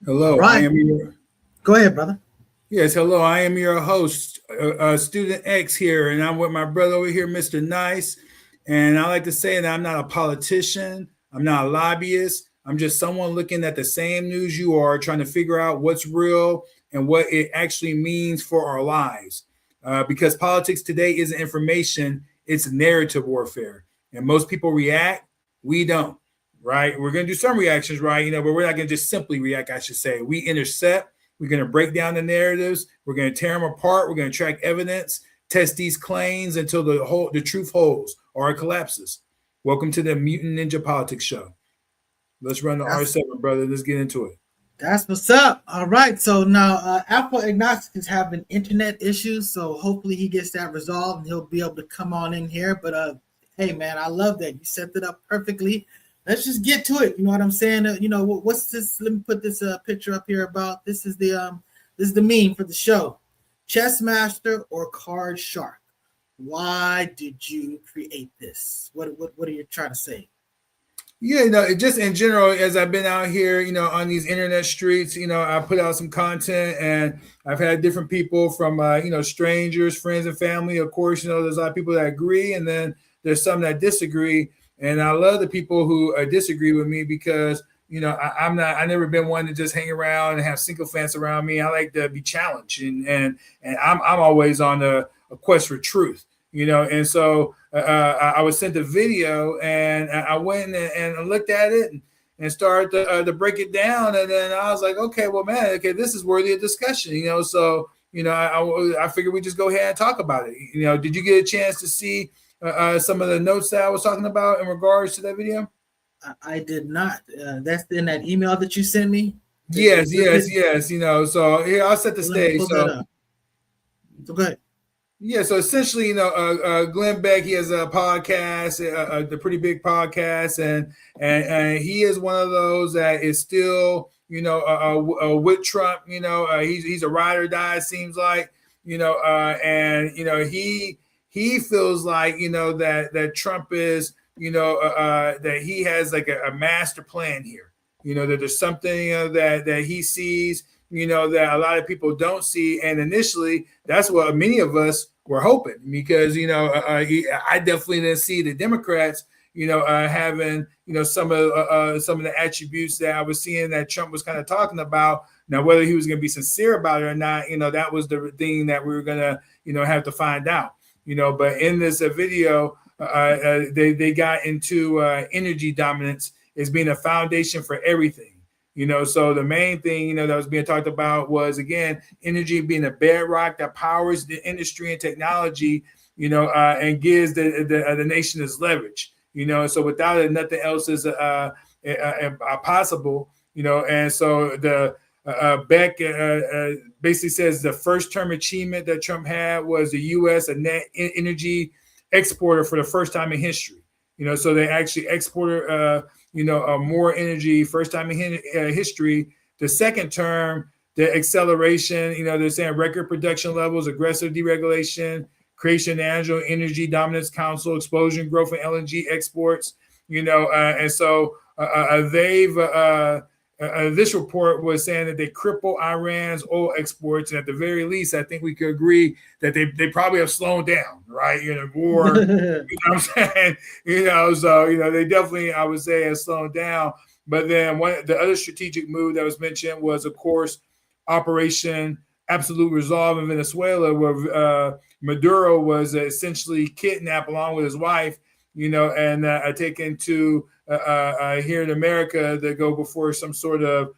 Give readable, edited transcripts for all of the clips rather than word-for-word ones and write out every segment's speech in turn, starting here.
All Hello, I right. am your Go ahead, brother. yes, hello, I am your host, Student X here, and I'm with my brother over here, Mr. Nice. And I like to say that I'm not a politician, I'm not a lobbyist, I'm just someone looking at the same news you are, trying to figure out what's real and what it actually means for our lives. Because politics today isn't information, it's narrative warfare. And most people react, we don't. Right? We're gonna do some reactions, right? But we're not gonna just simply react, I should say. We intercept. We're going to break down the narratives. We're going to tear them apart. We're going to track evidence, test these claims until the truth holds or it collapses. Welcome to the Mutant Ninja Politics Show. Let's run the That's R7, brother. Let's get into it. that's what's up. All right. So now Apple Agnostic is having internet issues, so hopefully he gets that resolved and he'll be able to come on in here. But hey man, I love that. You set it up perfectly. Let's just get to it. You know what I'm saying? What's this? Let me put this picture up here about this is the meme for the show. Chess master or card shark? Why did you create this? What are you trying to say? Yeah, just in general, as I've been out here, on these internet streets, I put out some content and I've had different people from, strangers, friends, and family. Of course, there's a lot of people that agree, and then there's some that disagree. And I love the people who disagree with me because, I never been one to just hang around and have single fans around me. I like to be challenged, and I'm always on a quest for truth, and so I was sent a video, and I went and looked at it and started to break it down. And then I was like, okay, well, man, okay, this is worthy of discussion, So, I figured we just go ahead and talk about it. Did you get a chance to see some of the notes that I was talking about in regards to that video? I did not. That's in that email that you sent me. Yes, yes, yes. So here I'll set the Let me stage. pull that So up. So go ahead. yeah, so essentially, Glenn Beck, he has a podcast, a pretty big podcast, and he is one of those that is still, with Trump. He's a ride or die. It seems like, and he feels like that Trump is, that he has like a master plan here. That there's something that he sees that a lot of people don't see. And initially, that's what many of us were hoping because, I definitely didn't see the Democrats, having, some of the attributes that I was seeing that Trump was kind of talking about. Now, whether he was going to be sincere about it or not, that was the thing that we were going to, have to find out, but in this video, they got into energy dominance as being a foundation for everything. So the main thing, that was being talked about was, again, energy being a bedrock that powers the industry and technology, and gives the nation its leverage, so without it, nothing else is possible, and so the Beck basically says the first term achievement that Trump had was the U.S. a net energy exporter for the first time in history, so they actually exported more energy, first time in history. The second term, the acceleration, they're saying record production levels, aggressive deregulation, creation of National Energy Dominance Council, explosion growth in LNG exports, and so this report was saying that they cripple Iran's oil exports. And at the very least, I think we could agree that they probably have slowed down, right? War, what I'm saying? So, they definitely, I would say, have slowed down. But then the other strategic move that was mentioned was, of course, Operation Absolute Resolve in Venezuela, where Maduro was essentially kidnapped along with his wife, and taken to here in America to go before some sort of,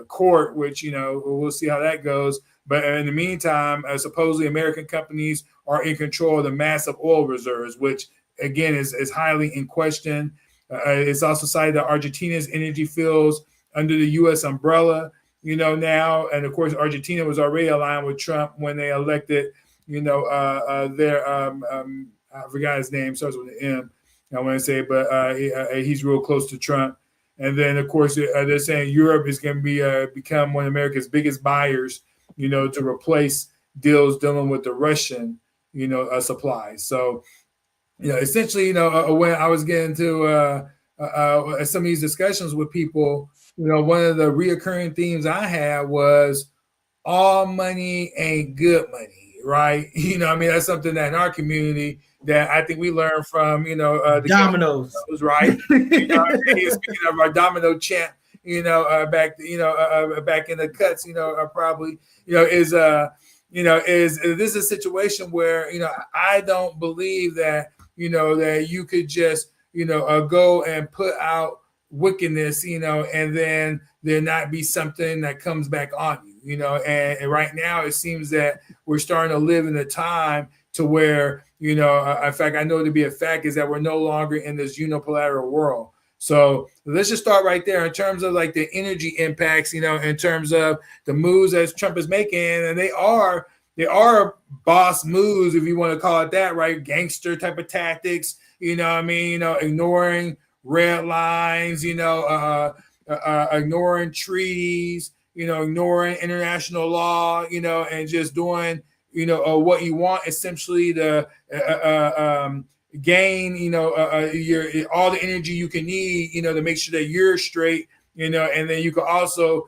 court, which, we'll see how that goes. But in the meantime, supposedly American companies are in control of the massive oil reserves, which, again, is highly in question. It's also cited that Argentina's energy fields under the U.S. umbrella, now. And, of course, Argentina was already aligned with Trump when they elected, their I forgot his name, starts with an M, I want to say, but he's real close to Trump. And then, of course, they're saying Europe is going to be become one of America's biggest buyers, to replace deals dealing with the Russian, supplies. So, essentially, when I was getting to some of these discussions with people, one of the reoccurring themes I had was all money ain't good money, right? I mean, that's something that in our community that I think we learned from, the game Dominoes. shows, right? Speaking of our domino champ, back in the cuts, probably, is this is a situation where, I don't believe that, that you could just, go and put out wickedness, and then there not be something that comes back on you, and right now it seems that we're starting to live in a time to where, in fact, I know to be a fact is that we're no longer in this unipolar world. So let's just start right there in terms of like the energy impacts, in terms of the moves that Trump is making, and they are boss moves, if you want to call it that, right? Gangster type of tactics, I mean, ignoring red lines, ignoring treaties, ignoring international law, and just doing, what you want essentially to gain, your all the energy you can need, to make sure that you're straight, and then you can also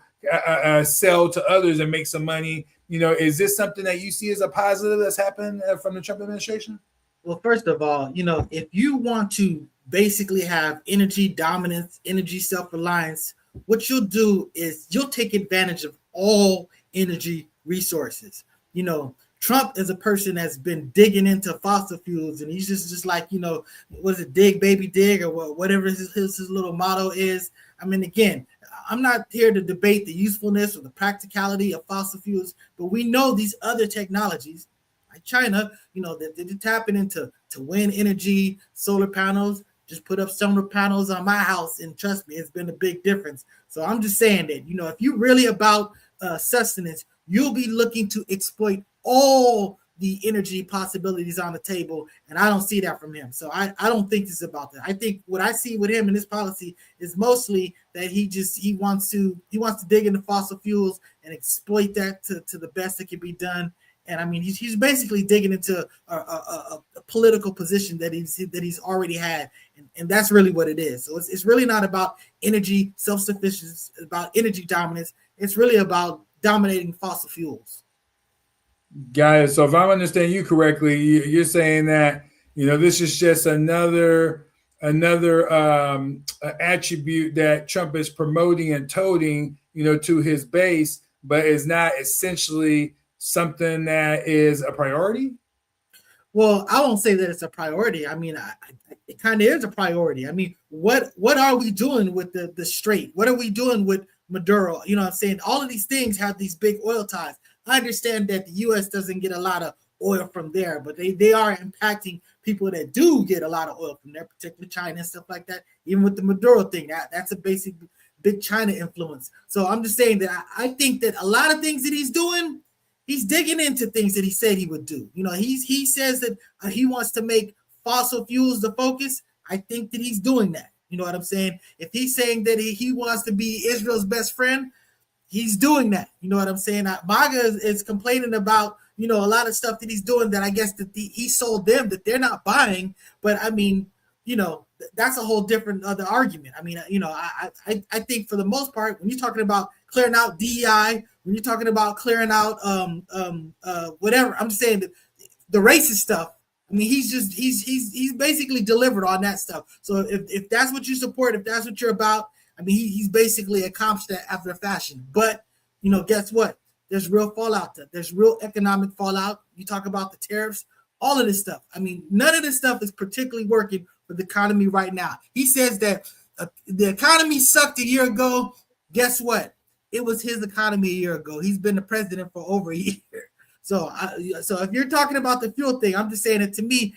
sell to others and make some money. Is this something that you see as a positive that's happened from the Trump administration? Well, first of all, if you want to basically have energy dominance, energy self-reliance, what you'll do is you'll take advantage of all energy resources. Trump is a person that's been digging into fossil fuels, and he's just like, was it dig baby dig, or whatever his little motto is. I mean, again, I'm not here to debate the usefulness or the practicality of fossil fuels, but we know these other technologies like China, they're tapping into wind energy, solar panels. Just put up solar panels on my house, and trust me, it's been a big difference. So I'm just saying that, if you're really about sustenance, you'll be looking to exploit all the energy possibilities on the table, and I don't see that from him. So I don't think it's about that. I think what I see with him and his policy is mostly that he wants to dig into fossil fuels and exploit that to the best that can be done. And I mean, he's basically digging into a political position that he's already had, and that's really what it is. So it's really not about energy self-sufficiency, about energy dominance. It's really about dominating fossil fuels. Got it. So if I'm understanding you correctly, you're saying that this is just another attribute that Trump is promoting and toting to his base, but is not essentially something that is a priority? Well, I won't say that it's a priority. I mean, it kind of is a priority. I mean, what are we doing with the strait? What are we doing with Maduro? You know what I'm saying? All of these things have these big oil ties. I understand that the U.S. doesn't get a lot of oil from there, but they are impacting people that do get a lot of oil from there, particularly China and stuff like that. Even with the Maduro thing, that's a basic big China influence. So I'm just saying that I think that a lot of things that he's doing, he's digging into things that he said he would do. He says that he wants to make fossil fuels the focus. I think that he's doing that. You know what I'm saying? If he's saying that he wants to be Israel's best friend, he's doing that. You know what I'm saying? MAGA is complaining about, a lot of stuff that he's doing that I guess that he sold them that they're not buying. But I mean, that's a whole different other argument. I mean, I think for the most part, when you're talking about clearing out DEI, when you're talking about clearing out whatever, I'm just saying that the racist stuff. I mean, he's basically delivered on that stuff. So if that's what you support, if that's what you're about, I mean, he's basically accomplished that after a fashion. But guess what? There's real fallout. There's real economic fallout. You talk about the tariffs, all of this stuff. I mean, none of this stuff is particularly working for the economy right now. He says that the economy sucked a year ago. Guess what? It was his economy a year ago. He's been the president for over a year. So if you're talking about the fuel thing, I'm just saying that to me,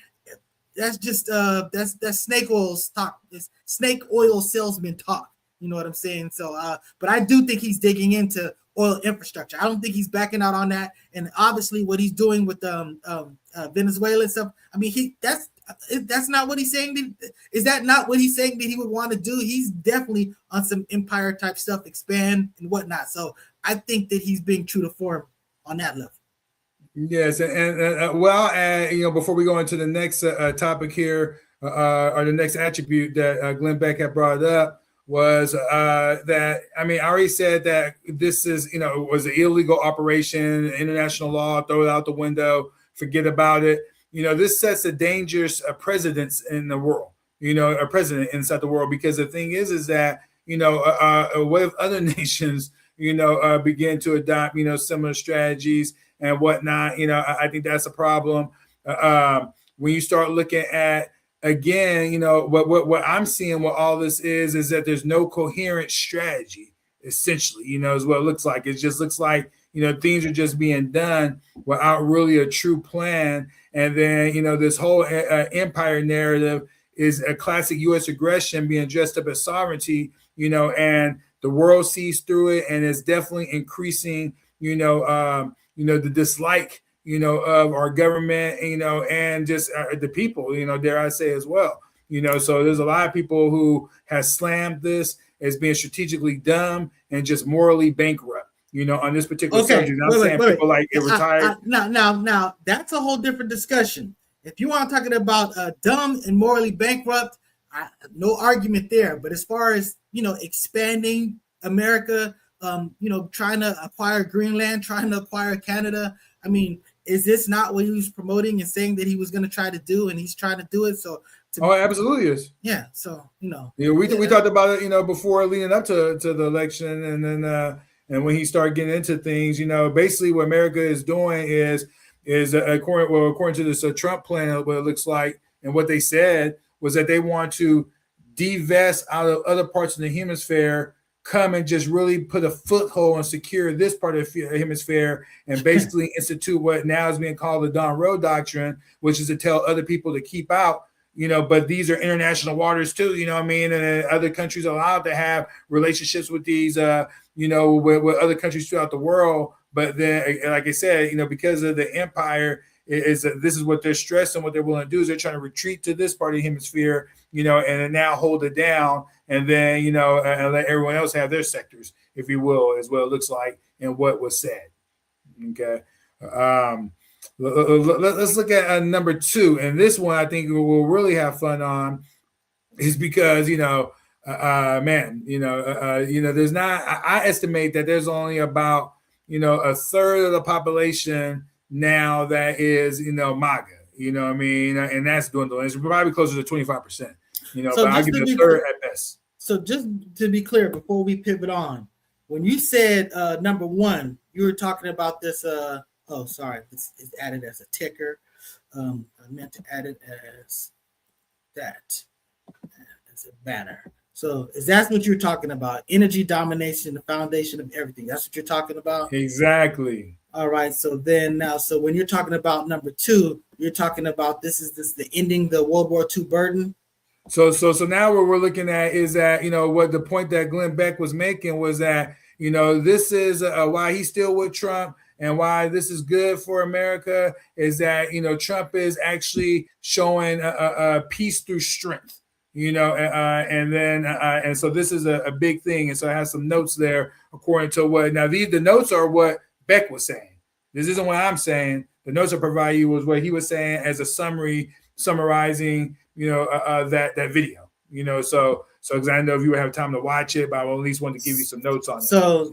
that's just that's snake oil talk. It's snake oil salesman talk. You know what I'm saying? So, but I do think he's digging into oil infrastructure. I don't think he's backing out on that. And obviously, what he's doing with Venezuela and stuff. I mean, that's not what he's saying. Is that not what he's saying that he would want to do? He's definitely on some empire type stuff, expand and whatnot. So I think that he's being true to form on that level. Yes, and before we go into the next topic here, or the next attribute that Glenn Beck had brought up, was that, I mean, I already said that this is, was an illegal operation, international law, throw it out the window, forget about it. This sets a dangerous precedence in the world, a president inside the world, because the thing is that, what if other nations, begin to adopt, similar strategies and whatnot? I think that's a problem. When you start looking at, again, what I'm seeing, what all this is that there's no coherent strategy, essentially, is what it looks like. It just looks like, things are just being done without really a true plan. And then, this whole empire narrative is a classic U.S. aggression being dressed up as sovereignty, and the world sees through it, and it's definitely increasing, the dislike, of our government, and just the people, dare I say as well, so there's a lot of people who has slammed this as being strategically dumb and just morally bankrupt, on this particular subject. I'm saying people like get retired. Now, that's a whole different discussion. If you want to talk about dumb and morally bankrupt, no argument there. But as far as, expanding America, trying to acquire Greenland, trying to acquire Canada, I mean, is this not what he was promoting and saying that he was going to try to do, and he's trying to do it? So, it absolutely is. Yeah. So, we talked about it, before leading up to the election, and then and when he started getting into things, basically what America is doing is according to this Trump plan, what it looks like, and what they said was that they want to divest out of other parts of the hemisphere, come and just really put a foothold and secure this part of the hemisphere, and basically institute what now is being called the Don Road Doctrine, which is to tell other people to keep out, but these are international waters too, and other countries are allowed to have relationships with these, with other countries throughout the world. But then, like I said, because of the empire, this is what they're stressing, what they're willing to do is they're trying to retreat to this part of the hemisphere, and now hold it down, and then, and let everyone else have their sectors, if you will, is what it looks like and what was said. Okay. Let's look at number 2. And this one, I think we'll really have fun on, is because, there's not, I estimate that there's only about, a third of the population now that is, MAGA, and that's dwindling. It's probably closer to 25%, but I'll give it a third at best. So just to be clear, before we pivot on, when you said number 1, you were talking about this, sorry, it's added as a ticker. I meant to add it as that, as a banner. So is that what you're talking about? Energy domination, the foundation of everything. That's what you're talking about? Exactly. All right. So then now, so when you're talking about number 2, you're talking about this the ending the World War II burden. So now what we're looking at is that, what the point that Glenn Beck was making was that, this is why he's still with Trump, and why this is good for America is that, Trump is actually showing peace through strength. And so this is a big thing. And so I have some notes there according to what, now the notes are what Beck was saying. This isn't what I'm saying. The notes I provide you was what he was saying as a summarizing, that video, so because I know if you would have time to watch it, but I will at least want to give you some notes on it. So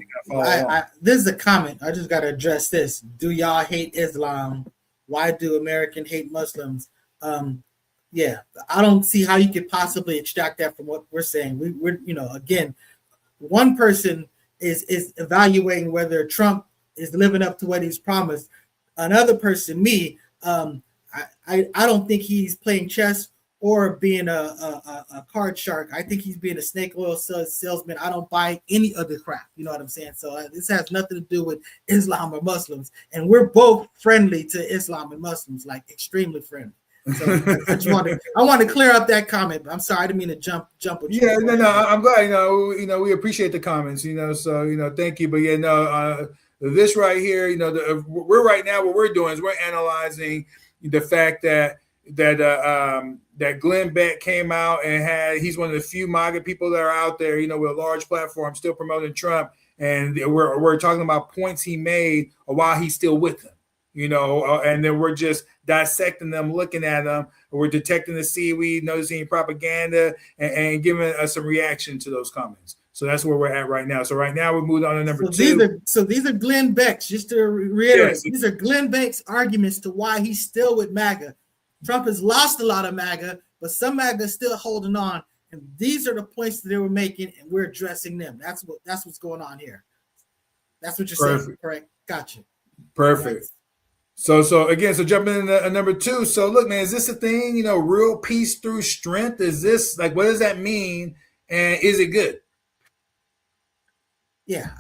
this is a comment. I just got to address this. Do y'all hate Islam? Why do Americans hate Muslims? Yeah, I don't see how you could possibly extract that from what we're saying. We're again, one person is evaluating whether Trump is living up to what he's promised. Another person, me, I don't think he's playing chess or being a card shark. I think he's being a snake oil salesman. I don't buy any other crap. You know what I'm saying? So this has nothing to do with Islam or Muslims. And we're both friendly to Islam and Muslims, like extremely friendly. So I want to clear up that comment, but I'm sorry, I didn't mean to jump with you. Yeah, no, I'm glad, we appreciate the comments, so, thank you. But yeah, this right here, we're right now, what we're doing is we're analyzing the fact that Glenn Beck came out and he's one of the few MAGA people that are out there, with a large platform still promoting Trump. And we're talking about points he made while he's still with him. and then we're just dissecting them, looking at them. We're detecting the seaweed, noticing propaganda, and giving us some reaction to those comments. So that's where we're at right now. So right now we moved on to number two. These are Glenn Beck's, just to reiterate, Yes. these are Glenn Beck's arguments to why he's still with MAGA. Trump has lost a lot of MAGA, but some MAGA is still holding on. And these are the points that they were making, and we're addressing them. That's what's going on here. That's what you're saying, correct? Gotcha. Perfect. Right. So again, jumping into number two. So look, man, is this a thing? Real peace through strength? Is this like, what does that mean? And is it good? Yeah,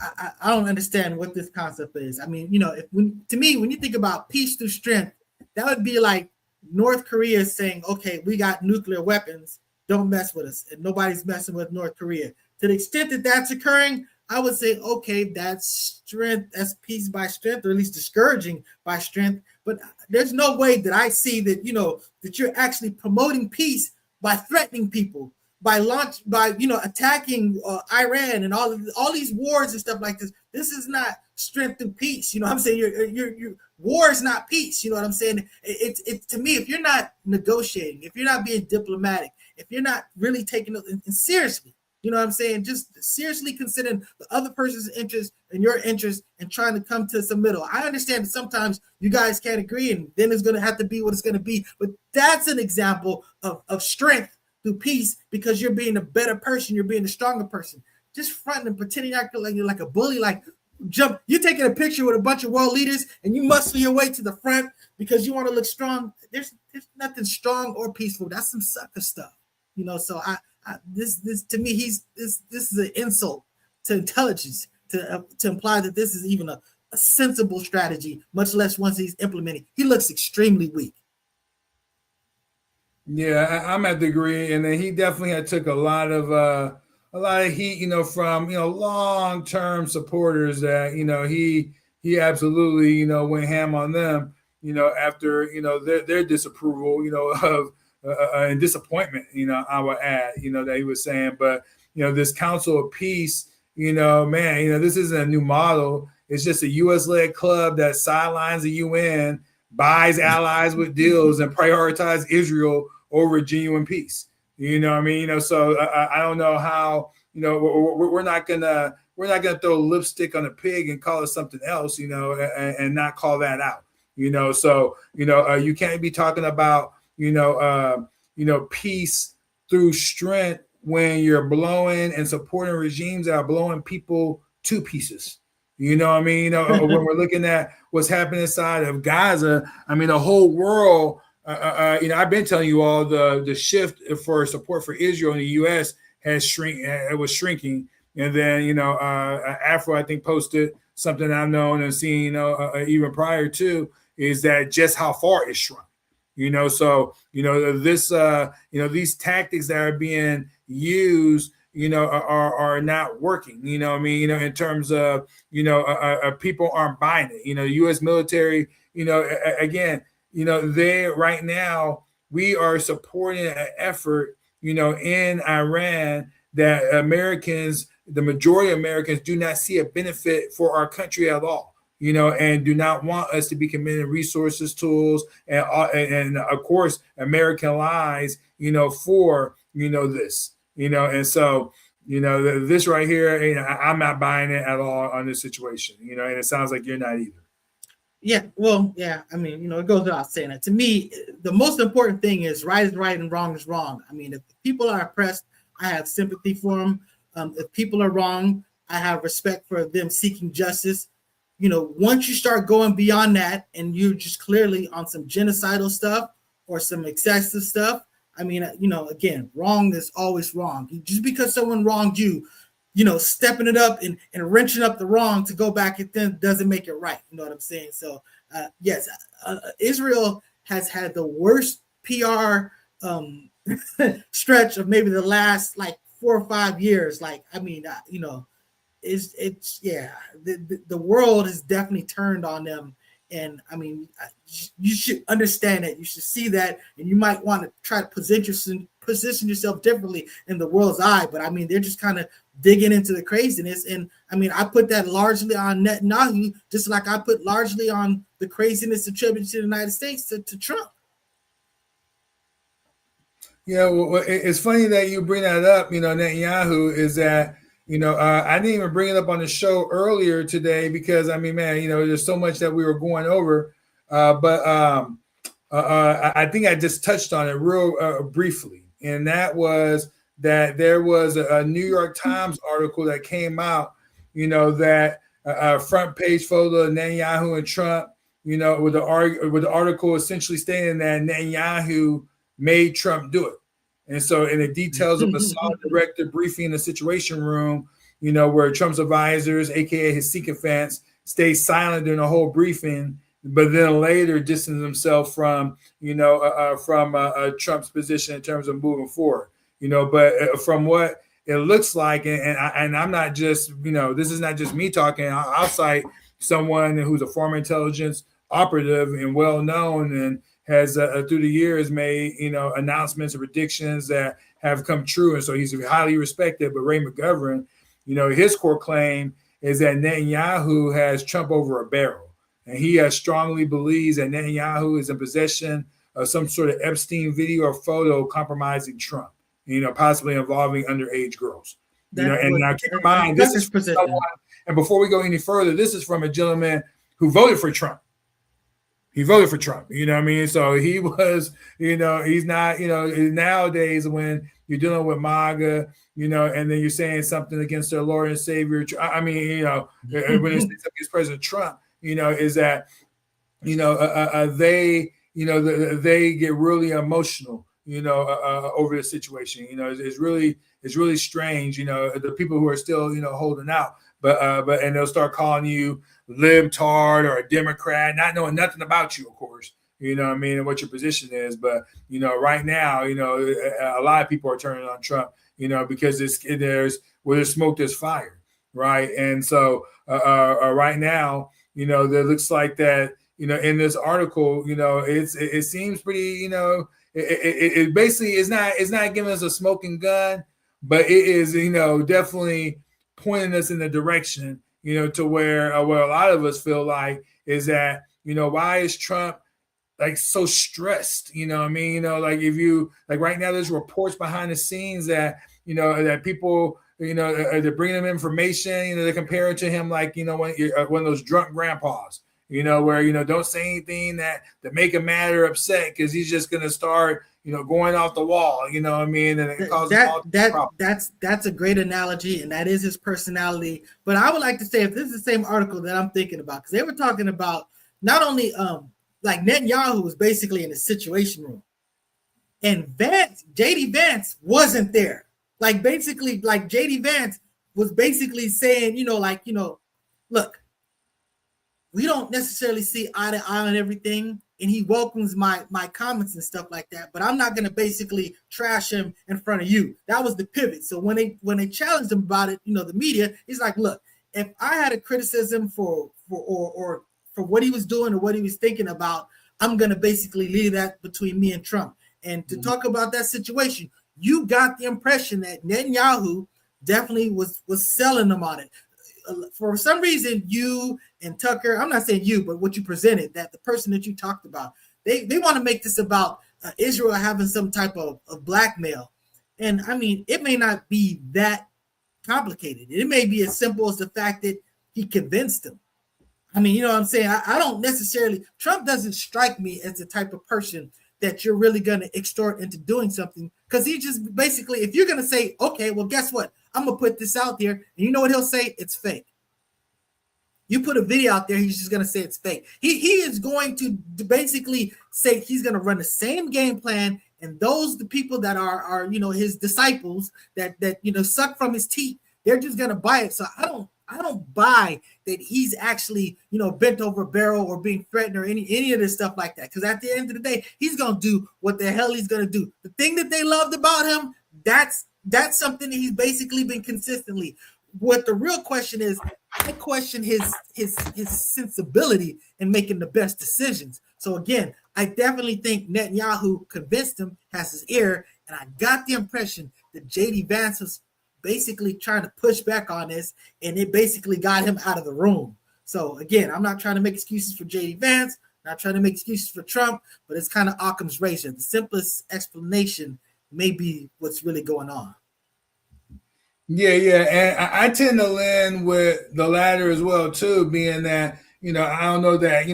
I don't understand what this concept is. I mean, to me, when you think about peace through strength, that would be like North Korea saying, okay, we got nuclear weapons, don't mess with us. And nobody's messing with North Korea. To the extent that that's occurring, I would say, okay, that's strength, that's peace by strength, or at least discouraging by strength. But there's no way that I see that, that you're actually promoting peace by threatening people, by attacking Iran and all these wars and stuff like this. This is not strength and peace. You know what I'm saying? Your war is not peace. You know what I'm saying? It's to me, if you're not negotiating, if you're not being diplomatic, if you're not really taking it seriously, you know what I'm saying? Just seriously considering the other person's interest and your interest and trying to come to some middle. I understand that sometimes you guys can't agree and then it's going to have to be what it's going to be. But that's an example of strength through peace, because you're being a better person. You're being a stronger person. Just fronting and pretending you're like a bully, like you're taking a picture with a bunch of world leaders and you muscle your way to the front because you want to look strong. There's nothing strong or peaceful. That's some sucker stuff. So this to me, this is an insult to intelligence to imply that this is even a sensible strategy, much less once he's implementing. He looks extremely weak. Yeah, I'm at the agree, and then he definitely had took a lot of heat, from long-term supporters that he absolutely went ham on them, after their disapproval, of and disappointment, I would add, that he was saying. But this Council of Peace, man, this isn't a new model. It's just a U.S.-led club that sidelines the UN, buys allies with deals, and prioritize Israel over genuine peace. You know what I mean? So I don't know how, we're not gonna throw lipstick on a pig and call it something else, and not call that out. So you can't be talking about peace through strength when you're blowing and supporting regimes that are blowing people to pieces. You know what I mean? When we're looking at what's happening inside of Gaza, I mean, the whole world, I've been telling you all the shift for support for Israel in the U.S. It was shrinking. And then, Afro, I think, posted something I've known and seen, even prior to, is that just how far it shrunk. So, this, these tactics that are being used, are not working, in terms of, people aren't buying it. The U.S. military, again, they right now, we are supporting an effort, in Iran that Americans, the majority of Americans, do not see a benefit for our country at all. And do not want us to be committing resources, tools, and of course, American lives, for, this, and so, this right here, I'm not buying it at all on this situation, and it sounds like you're not either. Yeah, well, yeah, I mean, it goes without saying that. To me, the most important thing is right is right and wrong is wrong. I mean, if people are oppressed, I have sympathy for them. If people are wrong, I have respect for them seeking justice. Once you start going beyond that and you're just clearly on some genocidal stuff or some excessive stuff, I mean, again, wrong is always wrong. Just because someone wronged you, stepping it up and wrenching up the wrong to go back, it then doesn't make it right. You know what I'm saying? So, yes, Israel has had the worst PR stretch of maybe the last 4 or 5 years. It's the world has definitely turned on them. And I mean, you should understand that. You should see that, and you might want to try to position yourself differently in the world's eye. But I mean, they're just kind of digging into the craziness. And I mean, I put that largely on Netanyahu, just like I put largely on the craziness attributed to the United States to Trump. Yeah, well, it's funny that you bring that up. Netanyahu is that I didn't even bring it up on the show earlier today because I mean, man, there's so much that we were going over, but I think I just touched on it real briefly, and that was that there was a New York Times article that came out, that front page photo of Netanyahu and Trump, with the article essentially stating that Netanyahu made Trump do it. And so in the details of Mossad director briefing in the Situation Room, where Trump's advisors, aka his sycophants, stay silent during the whole briefing, but then later distance himself from Trump's position in terms of moving forward. But from what it looks like, and I'm not just, this is not just me talking. I'll cite someone who's a former intelligence operative and well known and has through the years made announcements and predictions that have come true, and so he's highly respected. But Ray McGovern, his core claim is that Netanyahu has Trump over a barrel, and he strongly believes that Netanyahu is in possession of some sort of Epstein video or photo compromising Trump, possibly involving underage girls. And now keep in mind, this is from someone, and before we go any further, this is from a gentleman who voted for Trump. He voted for Trump, So he was, he's not, nowadays when you're dealing with MAGA, and then you're saying something against their Lord and Savior. I mean, when it's against President Trump, is that, they get really emotional, over the situation. It's really strange, the people who are still, holding out, and they'll start calling you libtard or a Democrat, not knowing nothing about you, of course, and what your position is. But, right now, a lot of people are turning on Trump, because there's smoke, there's fire. Right. And so right now, there looks like that, in this article, it seems pretty, it basically is not giving us a smoking gun, but it is, definitely pointing us in the direction, to where a lot of us feel like is that, why is Trump like so stressed? Like if you like right now, there's reports behind the scenes that, that people, they're bringing him information, they compare it to him like, when one of those drunk grandpas, where, don't say anything that make him mad or upset because he's just going to start, going off the wall, and it causes that's a great analogy, and that is his personality. But I would like to say, if this is the same article that I'm thinking about, because they were talking about not only like Netanyahu was basically in a Situation Room, and JD Vance wasn't there. Like basically, like JD Vance was basically saying, look, we don't necessarily see eye to eye on everything, and he welcomes my comments and stuff like that, but I'm not going to basically trash him in front of you. That was the pivot. So when they challenged him about it, the media, he's like, look, if I had a criticism for what he was doing or what he was thinking about, I'm going to basically leave that between me and Trump. And to talk about that situation, you got the impression that Netanyahu definitely was selling them on it. For some reason, you and Tucker, I'm not saying you, but what you presented, that the person that you talked about, they want to make this about Israel having some type of blackmail. And I mean, it may not be that complicated. It may be as simple as the fact that he convinced them. I mean, you know what I'm saying? I don't necessarily, Trump doesn't strike me as the type of person that you're really going to extort into doing something, because he just basically, if you're going to say, okay, well, guess what? I'm going to put this out there, and you know what he'll say? It's fake. You put a video out there, he's just going to say it's fake. He is going to basically say he's going to run the same game plan, and the people that are his disciples that suck from his teeth, they're just going to buy it. So I don't buy that he's actually, bent over a barrel or being threatened or any of this stuff like that. Because at the end of the day, he's going to do what the hell he's going to do. The thing that they loved about him, that's something that he's basically been consistently. What the real question is, I question his sensibility in making the best decisions. So again, I definitely think Netanyahu convinced him, has his ear, and I got the impression that JD Vance was basically trying to push back on this, and it basically got him out of the room. So again, I'm not trying to make excuses for JD Vance, not trying to make excuses for Trump, but it's kind of Occam's razor. The simplest explanation may be what's really going on. Yeah, and I tend to lean with the latter as well too, being that I don't know that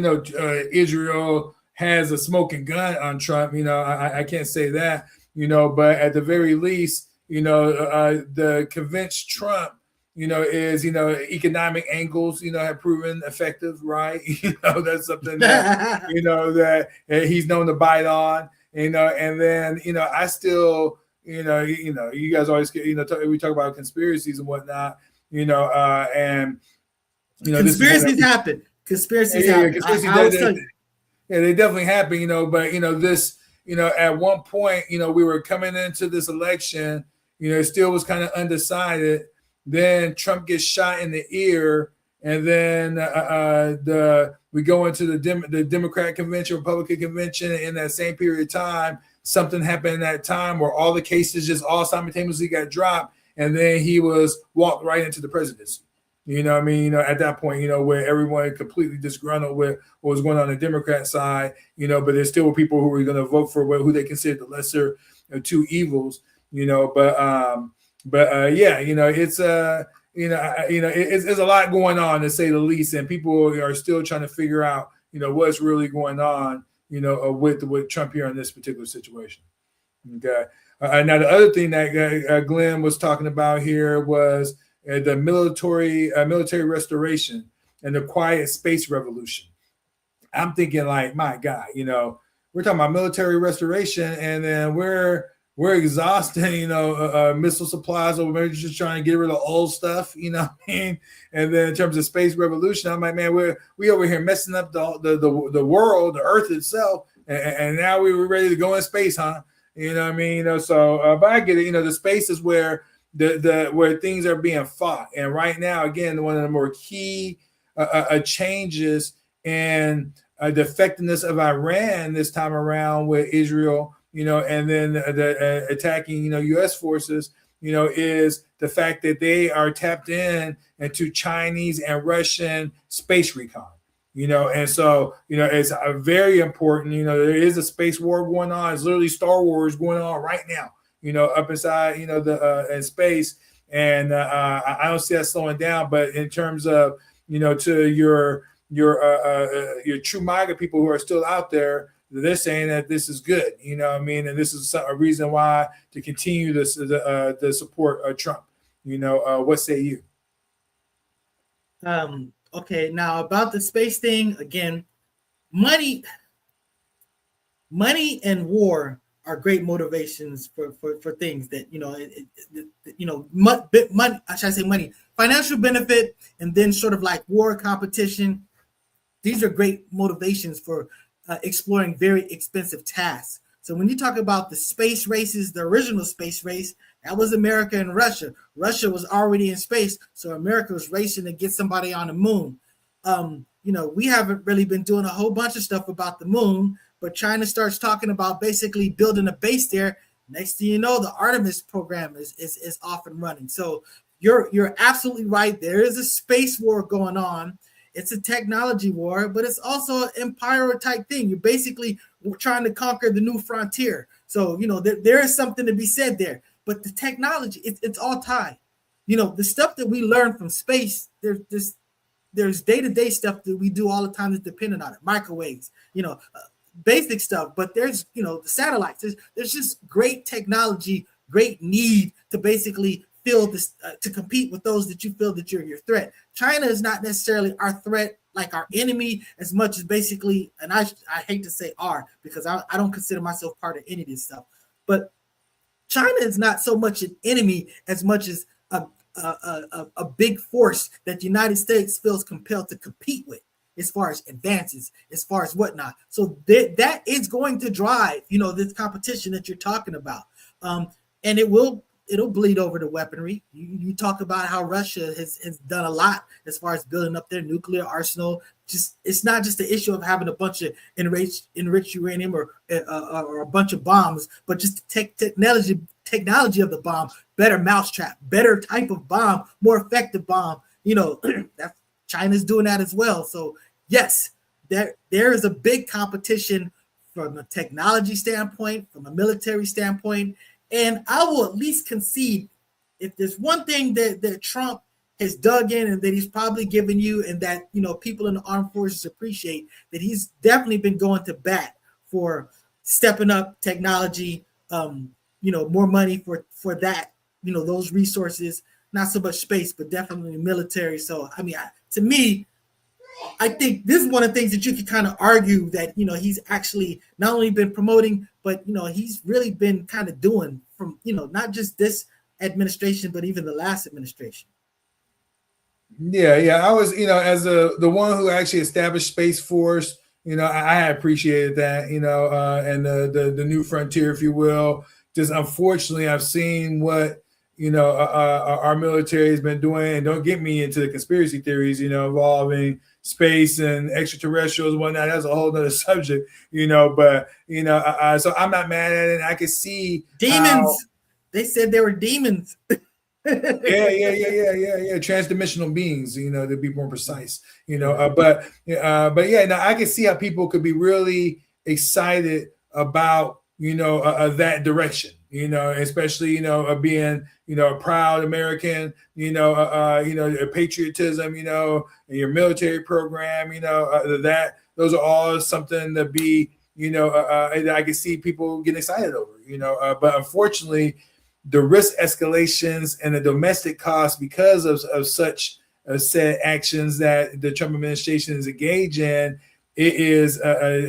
Israel has a smoking gun on Trump. I can't say that. But at the very least, the convinced Trump, is economic angles, have proven effective, right? That's something that that he's known to bite on. And then I still you guys always we talk about conspiracies and whatnot, and this is one conspiracies happen. Conspiracies yeah, happen. conspiracies I always tell you. yeah, they definitely happen, but this, at one point, we were coming into this election, it still was kind of undecided. Then Trump gets shot in the ear, and then we go into the Democratic convention, Republican convention, and in that same period of time, something happened in that time where all the cases just all simultaneously got dropped, and then he was walked right into the presidency. What I mean? At that point, where everyone completely disgruntled with what was going on the Democrat side, but there's still people who are going to vote for who they consider the lesser two evils, but yeah, it's it's a lot going on, to say the least, and people are still trying to figure out, what's really going on, with Trump here in this particular situation. Okay. Now the other thing that Glenn was talking about here was the military restoration and the quiet space revolution. I'm thinking, like, my God, we're talking about military restoration, and then we're exhausting, missile supplies, or maybe just trying to get rid of old stuff, And then in terms of space revolution, I'm like, man, we over here messing up the world, the Earth itself, and now we were ready to go in space, huh? So, but I get it. The space is where where things are being fought, and right now, again, one of the more key changes in the effectiveness of Iran this time around with Israel, and then the attacking, U.S. forces, is the fact that they are tapped into Chinese and Russian space recon. And so, it's very important. There is a space war going on. It's literally Star Wars going on right now, up inside, in space. And I don't see that slowing down. But in terms of, to your true MAGA people who are still out there, they're saying that this is good, And this is a reason why to continue the support of Trump. What say you? Okay, now about the space thing, again, money and war are great motivations for things that money. Should I say money? Financial benefit, and then sort of like war competition. These are great motivations for exploring very expensive tasks. So when you talk about the space races, the original space race, that was America and Russia. Russia was already in space, so America was racing to get somebody on the moon. We haven't really been doing a whole bunch of stuff about the moon, but China starts talking about basically building a base there. Next thing you know, the Artemis program is off and running. So you're absolutely right. There is a space war going on. It's a technology war, but it's also an empire type thing. You're basically trying to conquer the new frontier. So, there is something to be said there. But the technology, it's all tied. The stuff that we learn from space, there's day-to-day stuff that we do all the time that's dependent on it. Microwaves, basic stuff. But there's, the satellites. There's just great technology, great need to basically feel this to compete with those that you feel that you're your threat. China is not necessarily our threat, like our enemy, as much as basically, and I hate to say our, because I don't consider myself part of any of this stuff, but China is not so much an enemy as much as a big force that the United States feels compelled to compete with, as far as advances, as far as whatnot. So that is going to drive, this competition that you're talking about, and it'll bleed over to weaponry. You talk about how Russia has done a lot as far as building up their nuclear arsenal. It's not just the issue of having a bunch of enriched uranium or a bunch of bombs, but just the technology of the bomb, better mousetrap, better type of bomb, more effective bomb. That's China's doing that as well. So yes, there is a big competition from a technology standpoint, from a military standpoint, and I will at least concede if there's one thing that Trump has dug in and that he's probably given you, and that people in the armed forces appreciate, that he's definitely been going to bat for stepping up technology, more money for that, those resources, not so much space, but definitely military. So I mean, to me, I think this is one of the things that you could kind of argue that he's actually not only been promoting, but he's really been kind of doing from not just this administration, but even the last administration. Yeah. I was, as the one who actually established Space Force, I appreciated that, and the new frontier, if you will. Just unfortunately, I've seen what our military has been doing, and don't get me into the conspiracy theories, involving space and extraterrestrials and whatnot. That's a whole other subject, But so I'm not mad at it. I can see demons. They said they were demons. Yeah. Transdimensional beings, to be more precise, but yeah, now I can see how people could be really excited about, that direction, especially, being, a proud American, patriotism, and your military program, that those are all something to be, I can see people getting excited over, but unfortunately, the risk escalations and the domestic costs because of such said actions that the Trump administration is engaged in, it is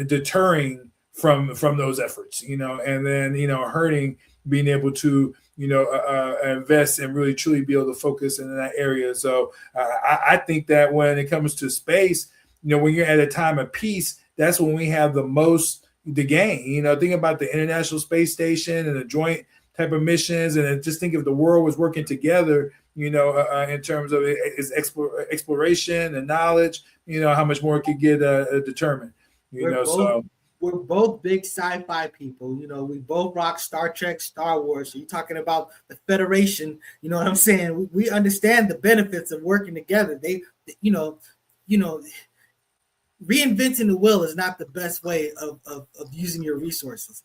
deterring from those efforts, and then hurting being able to invest and really truly be able to focus in that area. So I think that when it comes to space, when you're at a time of peace, that's when we have the most to gain. Think about the International Space Station and the joint type of missions, and just think if the world was working together, in terms of its exploration and knowledge, how much more it could get determined. We're both big sci-fi people. We both rock Star Trek, Star Wars. So you're talking about the Federation. You know what I'm saying? We understand the benefits of working together. They, reinventing the wheel is not the best way of using your resources.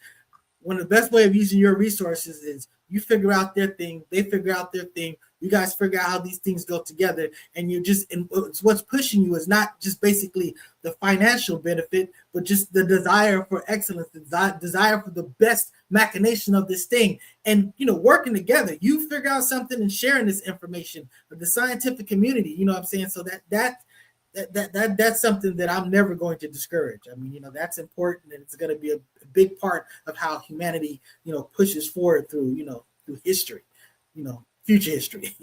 One of the best way of using your resources is you figure out their thing, they figure out their thing, you guys figure out how these things go together, and what's pushing you is not just basically the financial benefit, but just the desire for excellence, the desire for the best machination of this thing, and working together. You figure out something and sharing this information with the scientific community. You know what I'm saying? So that's something that I'm never going to discourage. I mean, that's important, and it's going to be a big part of how humanity, pushes forward through history, future history.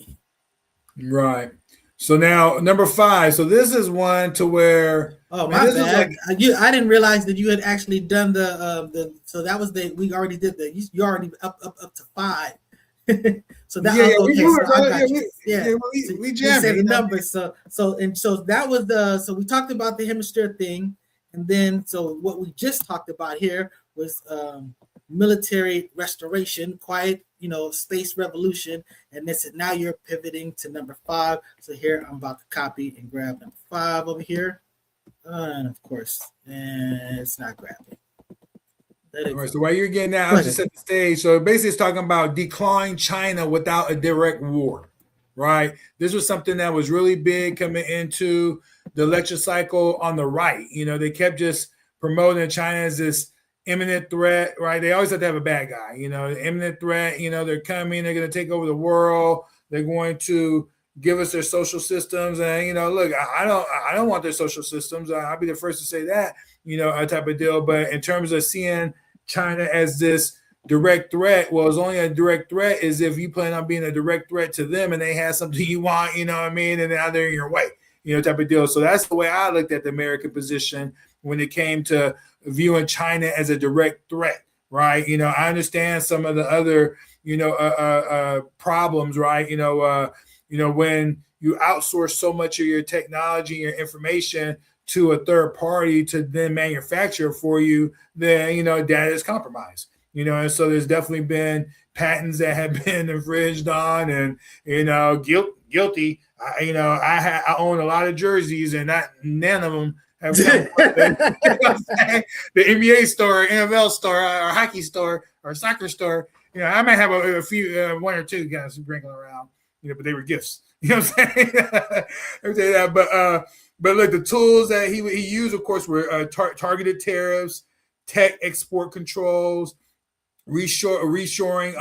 Right. So now number 5. So this is one to where. Oh, my bad. I didn't realize that you had actually done the. So that was we already did that. You already up to 5. So that we said the numbers. So that was so we talked about the hemisphere thing, and then so what we just talked about here was military restoration, quiet, space revolution, and now you're pivoting to number 5. So here I'm about to copy and grab number 5 over here, and of course, it's not grabbing. All right, so while you're getting that, I'll just set the stage. So basically, it's talking about declawing China without a direct war, right? This was something that was really big coming into the election cycle on the right. They kept just promoting China as this imminent threat, right? They always have to have a bad guy, imminent threat. They're coming, they're going to take over the world. They're going to give us their social systems, and look, I don't want their social systems. I'll be the first to say that, a type of deal. But in terms of seeing China as this direct threat, well, it's only a direct threat is if you plan on being a direct threat to them and they have something you want, and now they're in your way, type of deal. So that's the way I looked at the American position when it came to viewing China as a direct threat, right? I understand some of the other, problems, right? When you outsource so much of your technology, your information to a third party to then manufacture for you, then, data is compromised, and so there's definitely been, patents that have been infringed on, and guilty. I own a lot of jerseys, and not none of them have come from the NBA store, NFL store, or hockey store, or soccer store. I might have a few, one or two guys bringing around, but they were gifts. You know what I'm saying? I'm saying that, but look, the tools that he used, of course, were targeted tariffs, tech export controls, reshoring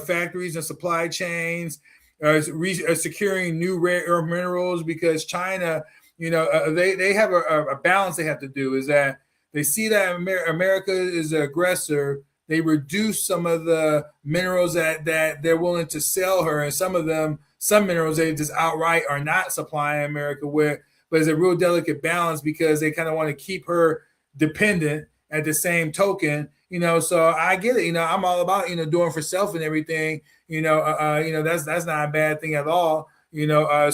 factories and supply chains, securing new rare earth minerals, because China, they have a balance they have to do, is that they see that America is an aggressor. They reduce some of the minerals that they're willing to sell her, and some minerals they just outright are not supplying America with. But it's a real delicate balance, because they kind of want to keep her dependent at the same token. So I get it. I'm all about doing for self and everything. That's not a bad thing at all. I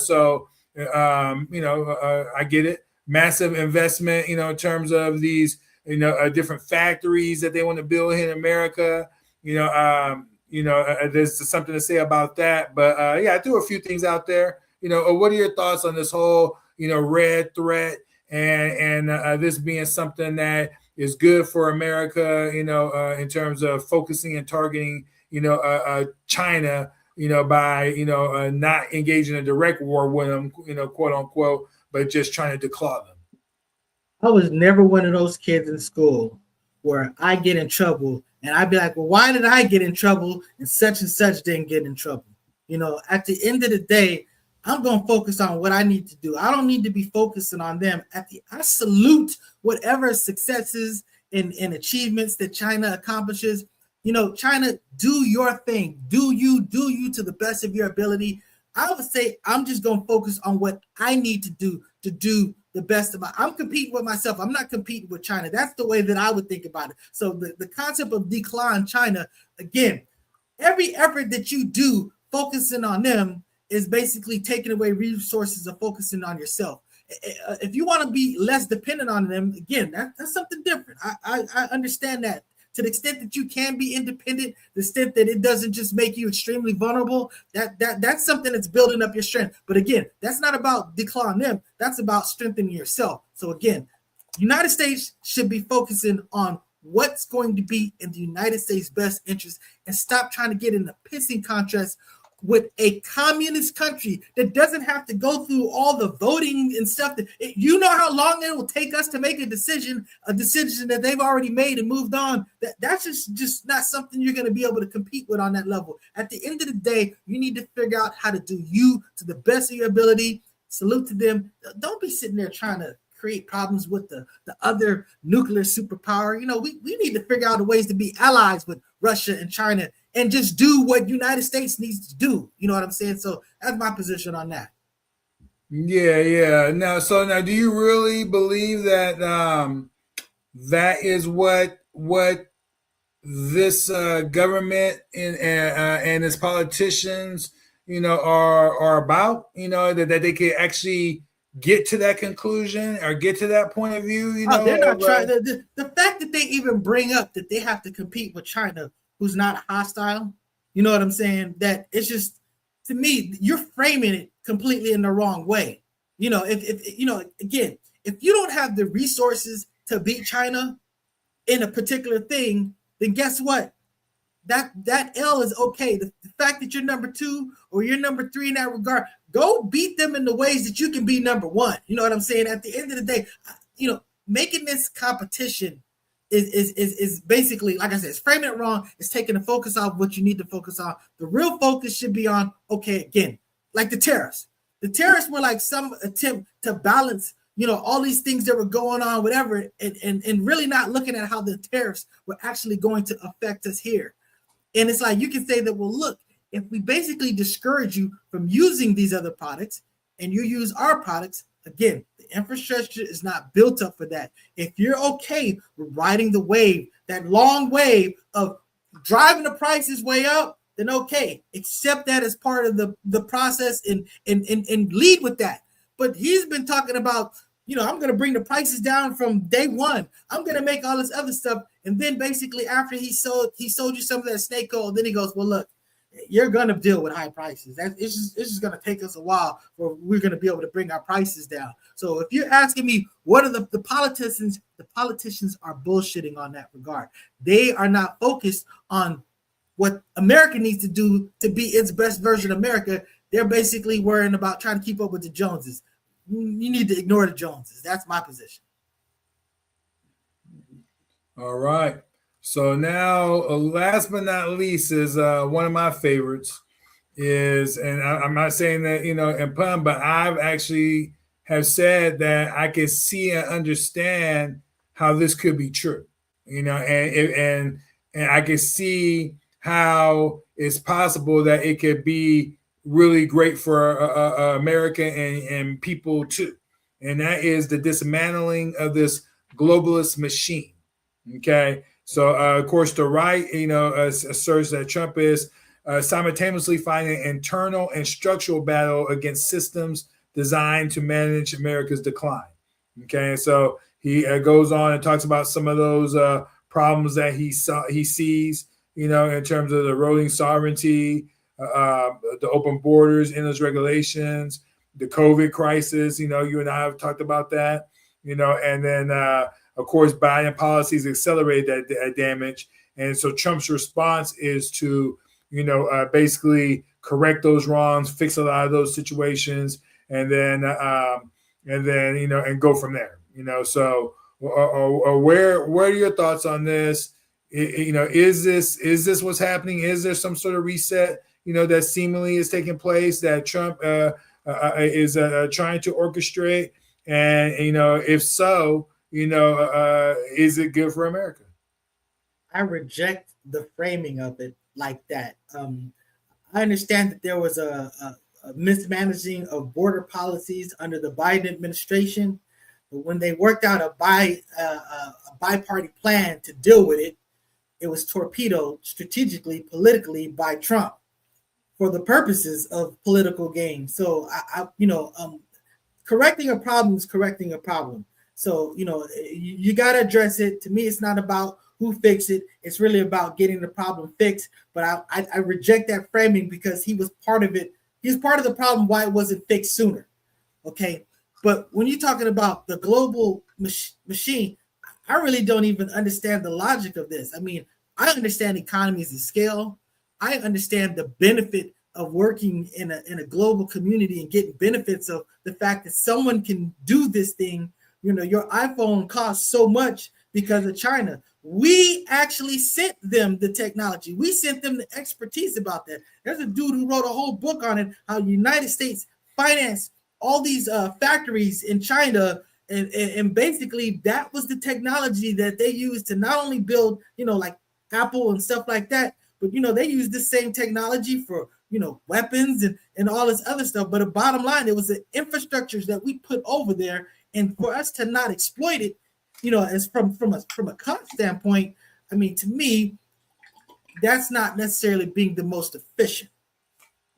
get it. Massive investment, in terms of these, different factories that they want to build here in America. There's something to say about that. But I threw a few things out there. What are your thoughts on this whole, red threat and this being something that is good for America, in terms of focusing and targeting, China, by, not engaging in a direct war with them, quote unquote, but just trying to declaw them? I was never one of those kids in school where I get in trouble and I'd be like, well, why did I get in trouble and such didn't get in trouble? At the end of the day, I'm going to focus on what I need to do. I don't need to be focusing on them. I salute whatever successes and achievements that China accomplishes. China, do your thing. Do you to the best of your ability. I would say I'm just going to focus on what I need to do the best of I'm competing with myself. I'm not competing with China. That's the way that I would think about it. So the concept of decline China, again, every effort that you do focusing on them is basically taking away resources and focusing on yourself. If you want to be less dependent on them, again, that's something different. I understand that. To the extent that you can be independent, the extent that it doesn't just make you extremely vulnerable, that's something that's building up your strength. But again, that's not about declining them. That's about strengthening yourself. So again, United States should be focusing on what's going to be in the United States' best interest and stop trying to get in a pissing contest with a communist country that doesn't have to go through all the voting and stuff. How long it will take us to make a decision that they've already made and moved on. That's just not something you're going to be able to compete with on that level. At the end of the day, you need to figure out how to do you to the best of your ability. Salute to them. Don't be sitting there trying to create problems with the other nuclear superpower. We need to figure out ways to be allies with Russia and China and just do what United States needs to do. You know what I'm saying? So that's my position on that. Yeah. Now, do you really believe that that is what this government and its politicians, are about? That they could actually get to that conclusion or get to that point of view? They're not trying. The fact that they even bring up that they have to compete with China, who's not hostile, you know what I'm saying? That it's just, to me, you're framing it completely in the wrong way. If you don't have the resources to beat China in a particular thing, then guess what? That L is okay. The fact that you're number 2 or you're number 3 in that regard, go beat them in the ways that you can be number 1. You know what I'm saying? At the end of the day, making this competition is basically, like I said, it's framing it wrong. It's taking the focus off what you need to focus on. The real focus should be on, okay, again, like the tariffs. The tariffs were like some attempt to balance, all these things that were going on, whatever, and really not looking at how the tariffs were actually going to affect us here. And it's like, you can say that, well, look, if we basically discourage you from using these other products and you use our products, again, the infrastructure is not built up for that. If you're okay with riding the wave, that long wave of driving the prices way up, then okay, accept that as part of the process and lead with that. But he's been talking about I'm going to bring the prices down from day one. I'm going to make all this other stuff. And then basically after he sold you some of that snake oil, then he goes, well, look, you're going to deal with high prices. It's just going to take us a while for we're going to be able to bring our prices down. So if you're asking me, what are the politicians? The politicians are bullshitting on that regard. They are not focused on what America needs to do to be its best version of America. They're basically worrying about trying to keep up with the Joneses. You need to ignore the Joneses. That's my position. All right. So now, last but not least, is one of my favorites. And I'm not saying that in pun, but I've actually have said that I can see and understand how this could be true. And I can see how it's possible that it could be really great for America and people too. And that is the dismantling of this globalist machine. Okay. So, of course, the right, asserts that Trump is simultaneously fighting an internal and structural battle against systems designed to manage America's decline. Okay. So he goes on and talks about some of those problems that he sees, in terms of the rolling sovereignty, the open borders, endless regulations, the COVID crisis. You and I have talked about that, and then, of course, Biden policies accelerate that damage. And so Trump's response is to, basically correct those wrongs, fix a lot of those situations, and then go from there. So where are your thoughts on this? Is this what's happening? Is there some sort of reset, that seemingly is taking place that Trump is trying to orchestrate? And, if so, is it good for America? I reject the framing of it like that. I understand that there was a mismanaging of border policies under the Biden administration, but when they worked out a bi-party plan to deal with it, it was torpedoed strategically, politically by Trump for the purposes of political gain. So correcting a problem is correcting a problem. So, you got to address it. To me, it's not about who fixed it. It's really about getting the problem fixed. But I reject that framing because he was part of it. He was part of the problem why it wasn't fixed sooner. Okay. But when you're talking about the global machine, I really don't even understand the logic of this. I mean, I understand economies of scale. I understand the benefit of working in a global community and getting benefits of the fact that someone can do this thing. Your iPhone costs so much because of China. We actually sent them the technology. We sent them the expertise about that. There's a dude who wrote a whole book on it, how the United States financed all these factories in China. And basically that was the technology that they used to not only build, like Apple and stuff like that, but, they used the same technology for, weapons and all this other stuff. But the bottom line, it was the infrastructures that we put over there. And for us to not exploit it, as from a cost standpoint, I mean, to me, that's not necessarily being the most efficient.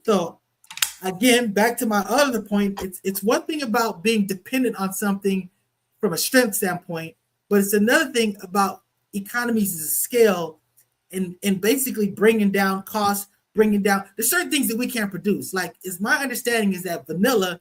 So again, back to my other point, it's one thing about being dependent on something from a strength standpoint, but it's another thing about economies of scale and basically bringing down costs, there's certain things that we can't produce. Like, my understanding is that vanilla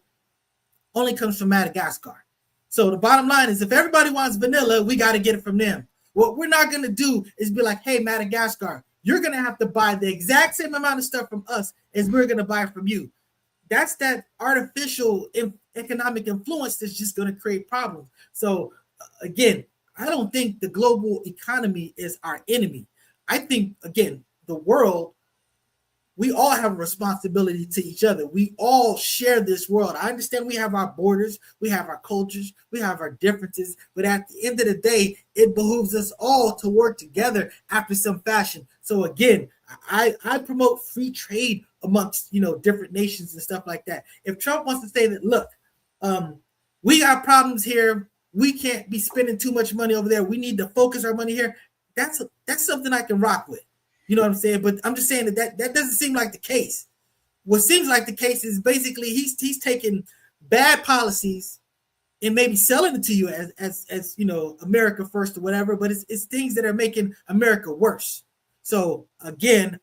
only comes from Madagascar. So the bottom line is, if everybody wants vanilla, we got to get it from them. What we're not going to do is be like, hey, Madagascar, you're going to have to buy the exact same amount of stuff from us as we're going to buy from you. That's that artificial economic influence that's just going to create problems. So again, I don't think the global economy is our enemy. I think, again, the world, we all have a responsibility to each other. We all share this world. I understand we have our borders, we have our cultures, we have our differences, but at the end of the day, it behooves us all to work together after some fashion. So again, I promote free trade amongst, different nations and stuff like that. If Trump wants to say that, look, we got problems here, we can't be spending too much money over there, we need to focus our money here, that's something I can rock with. You know what I'm saying? But I'm just saying that doesn't seem like the case. What seems like the case is basically he's taking bad policies it may be selling it to you as America first or whatever, but it's things that are making America worse. So again,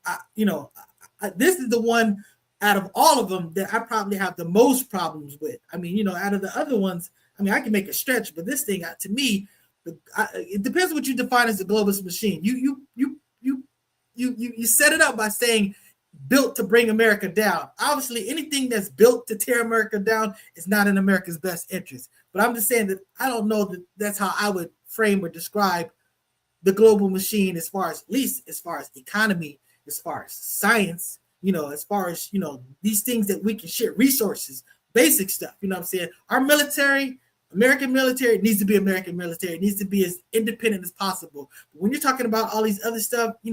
this is the one out of all of them that I probably have the most problems with. I mean, out of the other ones, I mean, I can make a stretch, but this thing, to me, it depends what you define as the globalist machine. You set it up by saying built to bring America down. Obviously, anything that's built to tear America down is not in America's best interest. But I'm just saying that I don't know that that's how I would frame or describe the global machine, at least as far as economy, as far as science, as far as these things that we can share resources, basic stuff. You know what I'm saying? Our military, American military, needs to be American military. It needs to be as independent as possible. But when you're talking about all these other stuff, we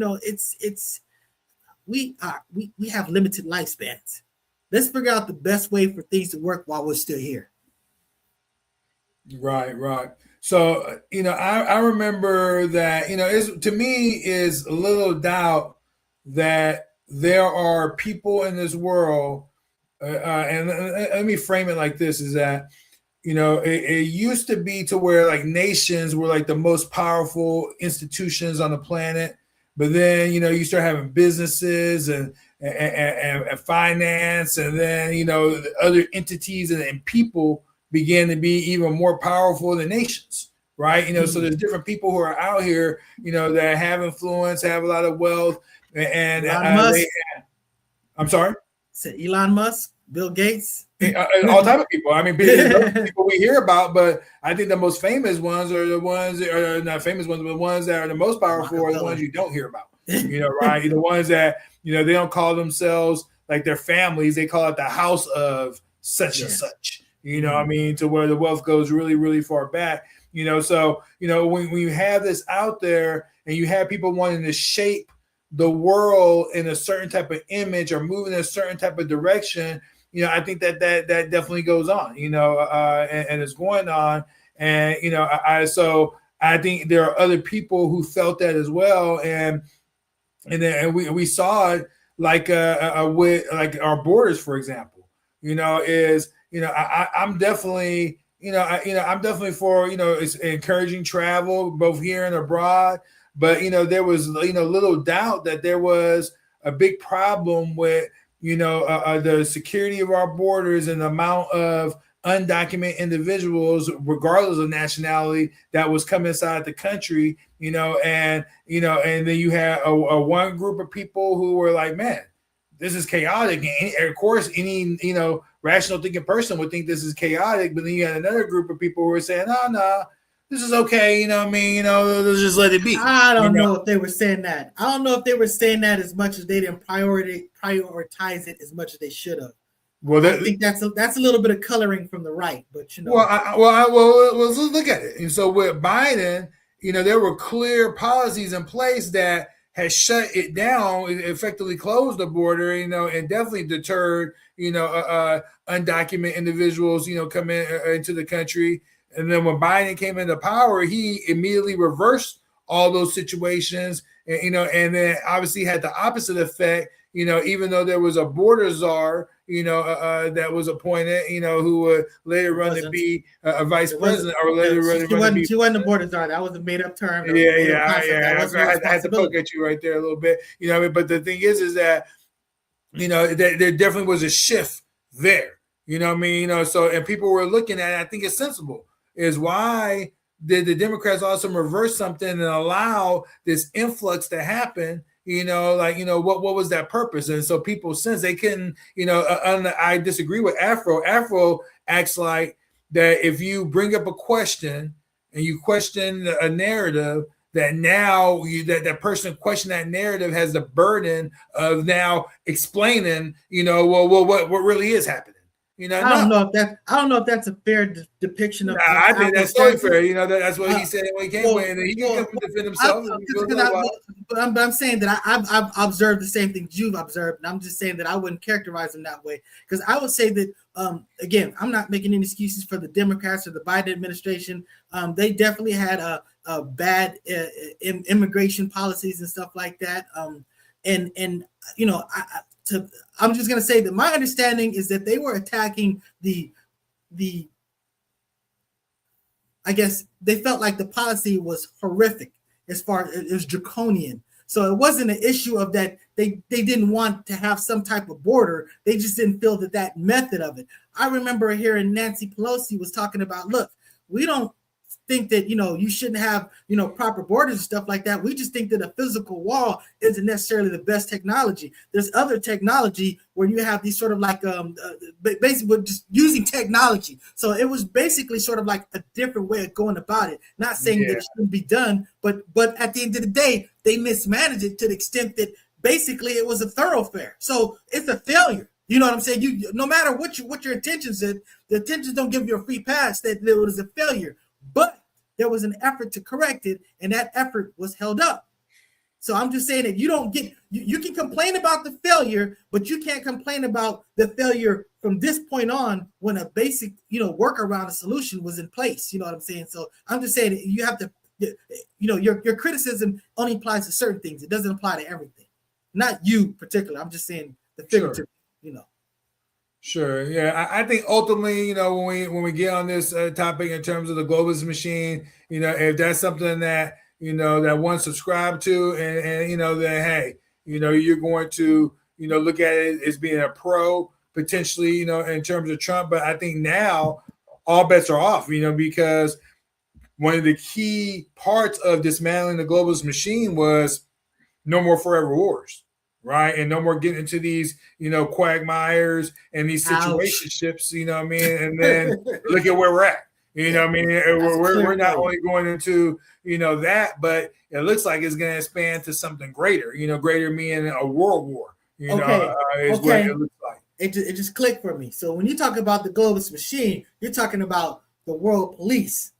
have limited lifespans. Let's figure out the best way for things to work while we're still here. Right. So, I remember that, to me is a little doubt that there are people in this world, and let me frame it like this, is that, it used to be to where like nations were like the most powerful institutions on the planet. But then, you start having businesses and finance, and then, other entities and people began to be even more powerful than nations, right? So there's different people who are out here, that have influence, have a lot of wealth, and I'm sorry? So Elon Musk, Bill Gates, all type of people. I mean, people we hear about, but I think the most famous ones are the ones, or not famous ones, but the ones that are the most powerful are the ones you don't hear about. Right? The ones that they don't call themselves like their families; they call it the house of such and such. I mean, to where the wealth goes really, really far back. So when you have this out there, and you have people wanting to shape the world in a certain type of image or move in a certain type of direction, I think that definitely goes on, and it's going on. And, so I think there are other people who felt that as well. And we saw it like, with like our borders, for example, I'm definitely, I'm definitely for, it's encouraging travel both here and abroad. But, there was, little doubt that there was a big problem with, the security of our borders and the amount of undocumented individuals, regardless of nationality, that was coming inside the country, and then you had a one group of people who were like, man, this is chaotic. And of course, any, rational thinking person would think this is chaotic. But then you had another group of people who were saying, no, this is okay. Let's just let it be. I don't know if they were saying that. I don't know if they were saying that as much as they didn't prioritize it as much as they should have. Well, I think that's a little bit of coloring from the right, but Well, let's look at it. And so with Biden, there were clear policies in place that has shut it down, effectively closed the border, and definitely deterred, undocumented individuals, coming into the country. And then when Biden came into power, he immediately reversed all those situations, and then obviously had the opposite effect. Even though there was a border czar, that was appointed, who would later run to be a vice president, or later run to be. She wasn't a border czar. That was a made-up term. I had to poke at you right there a little bit. But the thing is that, there definitely was a shift there. So, and people were looking at it. I think it's sensible. Is why did the Democrats also reverse something and allow this influx to happen? What was that purpose? And so people, since they couldn't, I disagree with Afro. Afro acts like that if you bring up a question and you question a narrative, that now that person questioning that narrative has the burden of now explaining, what really is happening. I don't know if that's a fair depiction of. I think that's totally fair. That's what he said when he came in, and he can defend himself. But I'm saying that I've observed the same things you've observed, and I'm just saying that I wouldn't characterize them that way, because I would say that again, I'm not making any excuses for the Democrats or the Biden administration. They definitely had a bad immigration policies and stuff like that. I'm just going to say that my understanding is that they were attacking the I guess they felt like the policy was horrific as far as it was draconian. So it wasn't an issue of that they didn't want to have some type of border. They just didn't feel that method of it. I remember hearing Nancy Pelosi was talking about, look, we don't think that you shouldn't have proper borders and stuff like that. We just think that a physical wall isn't necessarily the best technology. There's other technology where you have these sort of like basically just using technology. So it was basically sort of like a different way of going about it. Not saying that it shouldn't be done, but at the end of the day, they mismanaged it to the extent that basically it was a thoroughfare. So it's a failure. You know what I'm saying? You no matter what your intentions is, the intentions don't give you a free pass. That it was a failure. But there was an effort to correct it, and that effort was held up. So I'm just saying that you can complain about the failure, but you can't complain about the failure from this point on when a basic, workaround, a solution was in place. You know what I'm saying? So I'm just saying that you have to, your criticism only applies to certain things. It doesn't apply to everything. Not you particularly. I'm just saying the figurative, Sure. Yeah, I think ultimately, when we get on this topic in terms of the globalist machine, if that's something that that one subscribe to, and then hey, you're going to look at it as being a pro potentially, in terms of Trump. But I think now all bets are off, because one of the key parts of dismantling the globalist machine was no more forever wars. Right. And no more getting into these, quagmires and these situationships, what I mean? And then look at where we're at. What I mean? We're not only going into, that, but it looks like it's going to expand to something greater, greater meaning a world war, is what it looks like. It just clicked for me. So when you talk about the globalist machine, you're talking about the world police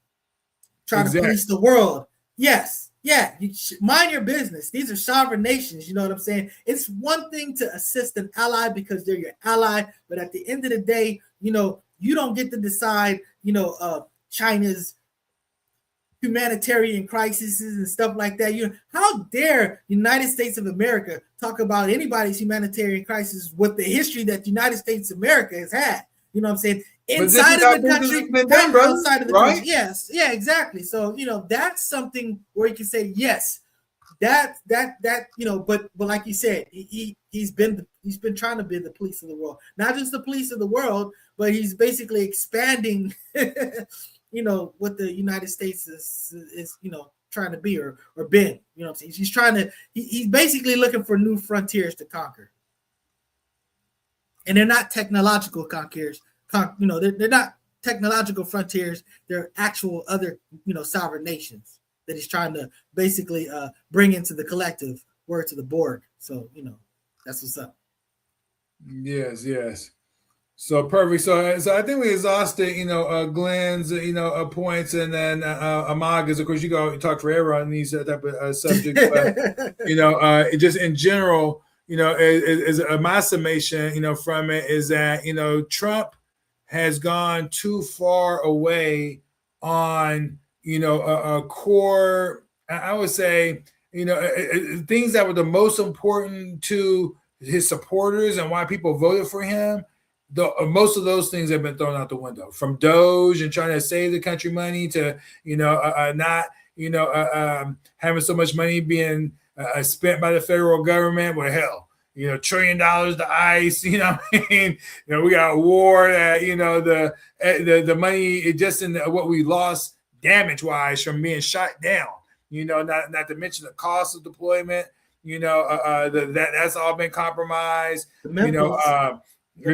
trying to police the world. Yes. Yeah, you mind your business. These are sovereign nations. You know what I'm saying? It's one thing to assist an ally because they're your ally, but at the end of the day, you don't get to decide, China's humanitarian crises and stuff like that. How dare United States of America talk about anybody's humanitarian crisis with the history that the United States of America has had? You know what I'm saying? Inside of the country, and outside of the country. Yes, yeah, exactly. So that's something where you can say yes, that but like you said, he's been trying to be the police of the world, not just the police of the world, but he's basically expanding, what the United States is trying to be or been. You know what I'm saying? He's trying to. He's basically looking for new frontiers to conquer, and they're not technological conquerors. They're not technological frontiers. They're actual other, sovereign nations that he's trying to basically bring into the collective, word to the board. So, that's what's up. Yes. So perfect. So I think we exhausted, Glenn's, points, and then Amaga's. Of course, you go talk forever on these type of subjects, but just in general, is my summation, from it is that Trump has gone too far away on, a core, I would say, things that were the most important to his supporters and why people voted for him. Most of those things have been thrown out the window, from Doge and trying to save the country money to, not, having so much money being spent by the federal government. Well, hell, $1 trillion to ICE, we got a war that, the money just in what we lost damage wise from being shot down, not to mention the cost of deployment, that's all been compromised,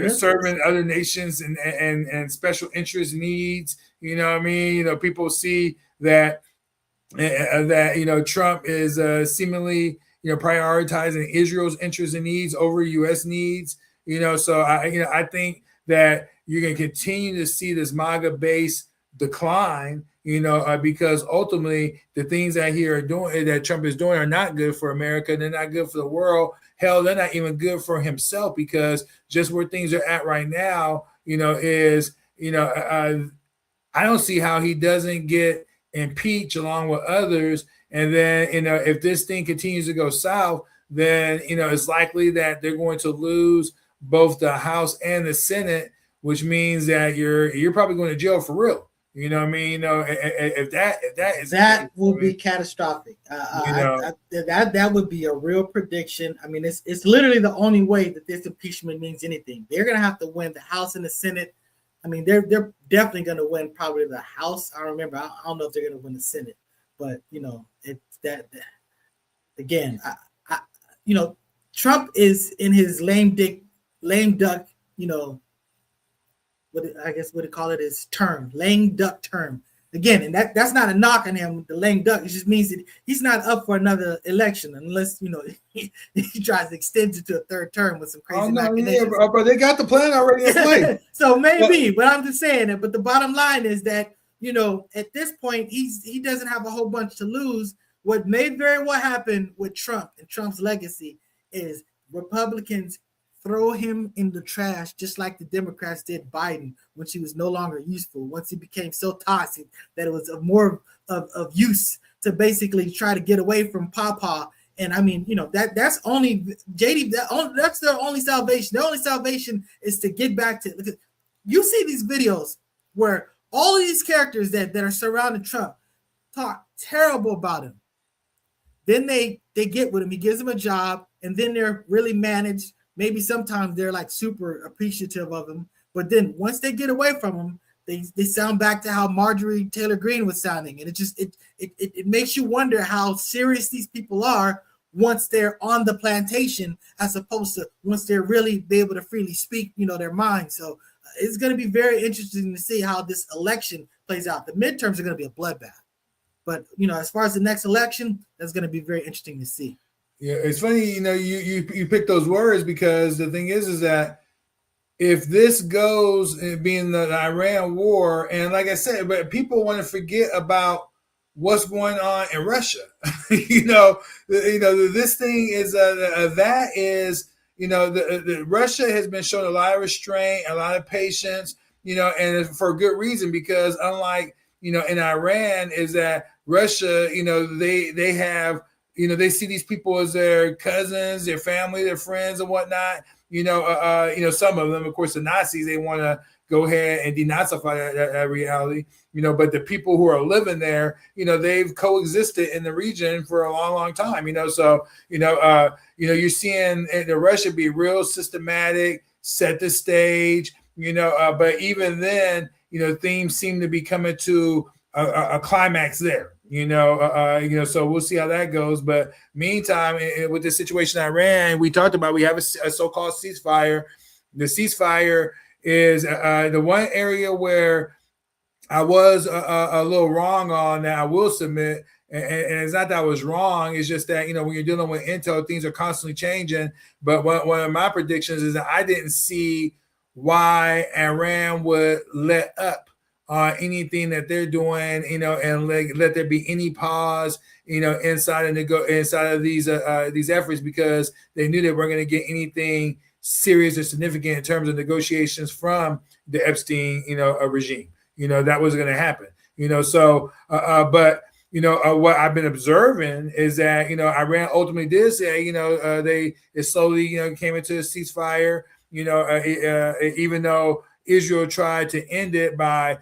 serving other nations and special interest needs, people see that Trump is seemingly prioritizing Israel's interests and needs over U.S. needs. So I think that you're going to continue to see this MAGA base decline. Because ultimately the things that that Trump is doing are not good for America. They're not good for the world. Hell, they're not even good for himself, because just where things are at right now, is I don't see how he doesn't get impeached along with others. And then, if this thing continues to go south, then, it's likely that they're going to lose both the House and the Senate, which means that you're probably going to jail for real. You know what I mean? You know, if that is the That case, will I be mean, catastrophic. you know, That would be a real prediction. I mean, it's literally the only way that this impeachment means anything. They're gonna have to win the House and the Senate. I mean, they're definitely gonna win probably the House. I remember. I don't know if they're gonna win the Senate, but you know, it's that again. I you know, Trump is in his lame duck. You know, I guess what they call it is term, lame duck term. Again, and that's not a knock on him, the lame duck. It just means that he's not up for another election unless, you know, he tries to extend it to a third term with some oh crazy no, yeah, machinations. but they got the plan already in place. So But maybe, but I'm just saying it. But the bottom line is that, you know, at this point, he doesn't have a whole bunch to lose. What may very well happen with Trump and Trump's legacy is Republicans throw him in the trash, just like the Democrats did Biden when she was no longer useful. Once he became so toxic that it was more of use to basically try to get away from Papa. And I mean, you know, that's only JD. That's their only salvation. Their only salvation is to get back to. Because you see these videos where all of these characters that are surrounding Trump talk terrible about him. Then they get with him. He gives them a job, and then they're really managed. Maybe sometimes they're like super appreciative of him, but then once they get away from him, they sound back to how Marjorie Taylor Greene was sounding, and it makes you wonder how serious these people are once they're on the plantation, as opposed to once they're really be able to freely speak, you know, their mind. So it's going to be very interesting to see how this election plays out. The midterms are going to be a bloodbath. But you know, as far as the next election, that's going to be very interesting to see. yeah, it's funny, you know, you pick those words because the thing is that if this goes being the Iran war, and like I said, but people want to forget about what's going on in Russia. This thing is that is, you know, the Russia has been showing a lot of restraint, a lot of patience, you know, and for a good reason, because unlike, you know, in Iran, is that Russia, you know, they have, you know, they see these people as their cousins, their family, their friends, and whatnot. You know, some of them, of course, the Nazis, they want to go ahead and denazify that reality. You know, but the people who are living there, you know, they've coexisted in the region for a long, long time. You know, so you're seeing the Russia be real systematic, set the stage. You know, but even then, you know, themes seem to be coming to a climax there. So we'll see how that goes. But meantime, with the situation in Iran, we talked about, we have a so-called ceasefire. The ceasefire is the one area where I was a little wrong on that. I will submit, and it's not that I was wrong. It's just that, you know, when you're dealing with intel, things are constantly changing. But one of my predictions is that I didn't see why Iran would let up anything that they're doing, you know, and let there be any pause, you know, inside of these efforts, because they knew they weren't going to get anything serious or significant in terms of negotiations from the Epstein, you know, regime. You know, that was going to happen. You know, so but you know, what I've been observing is that, you know, Iran ultimately did say, you know, they slowly, you know, came into a ceasefire. You know, even though Israel tried to end it by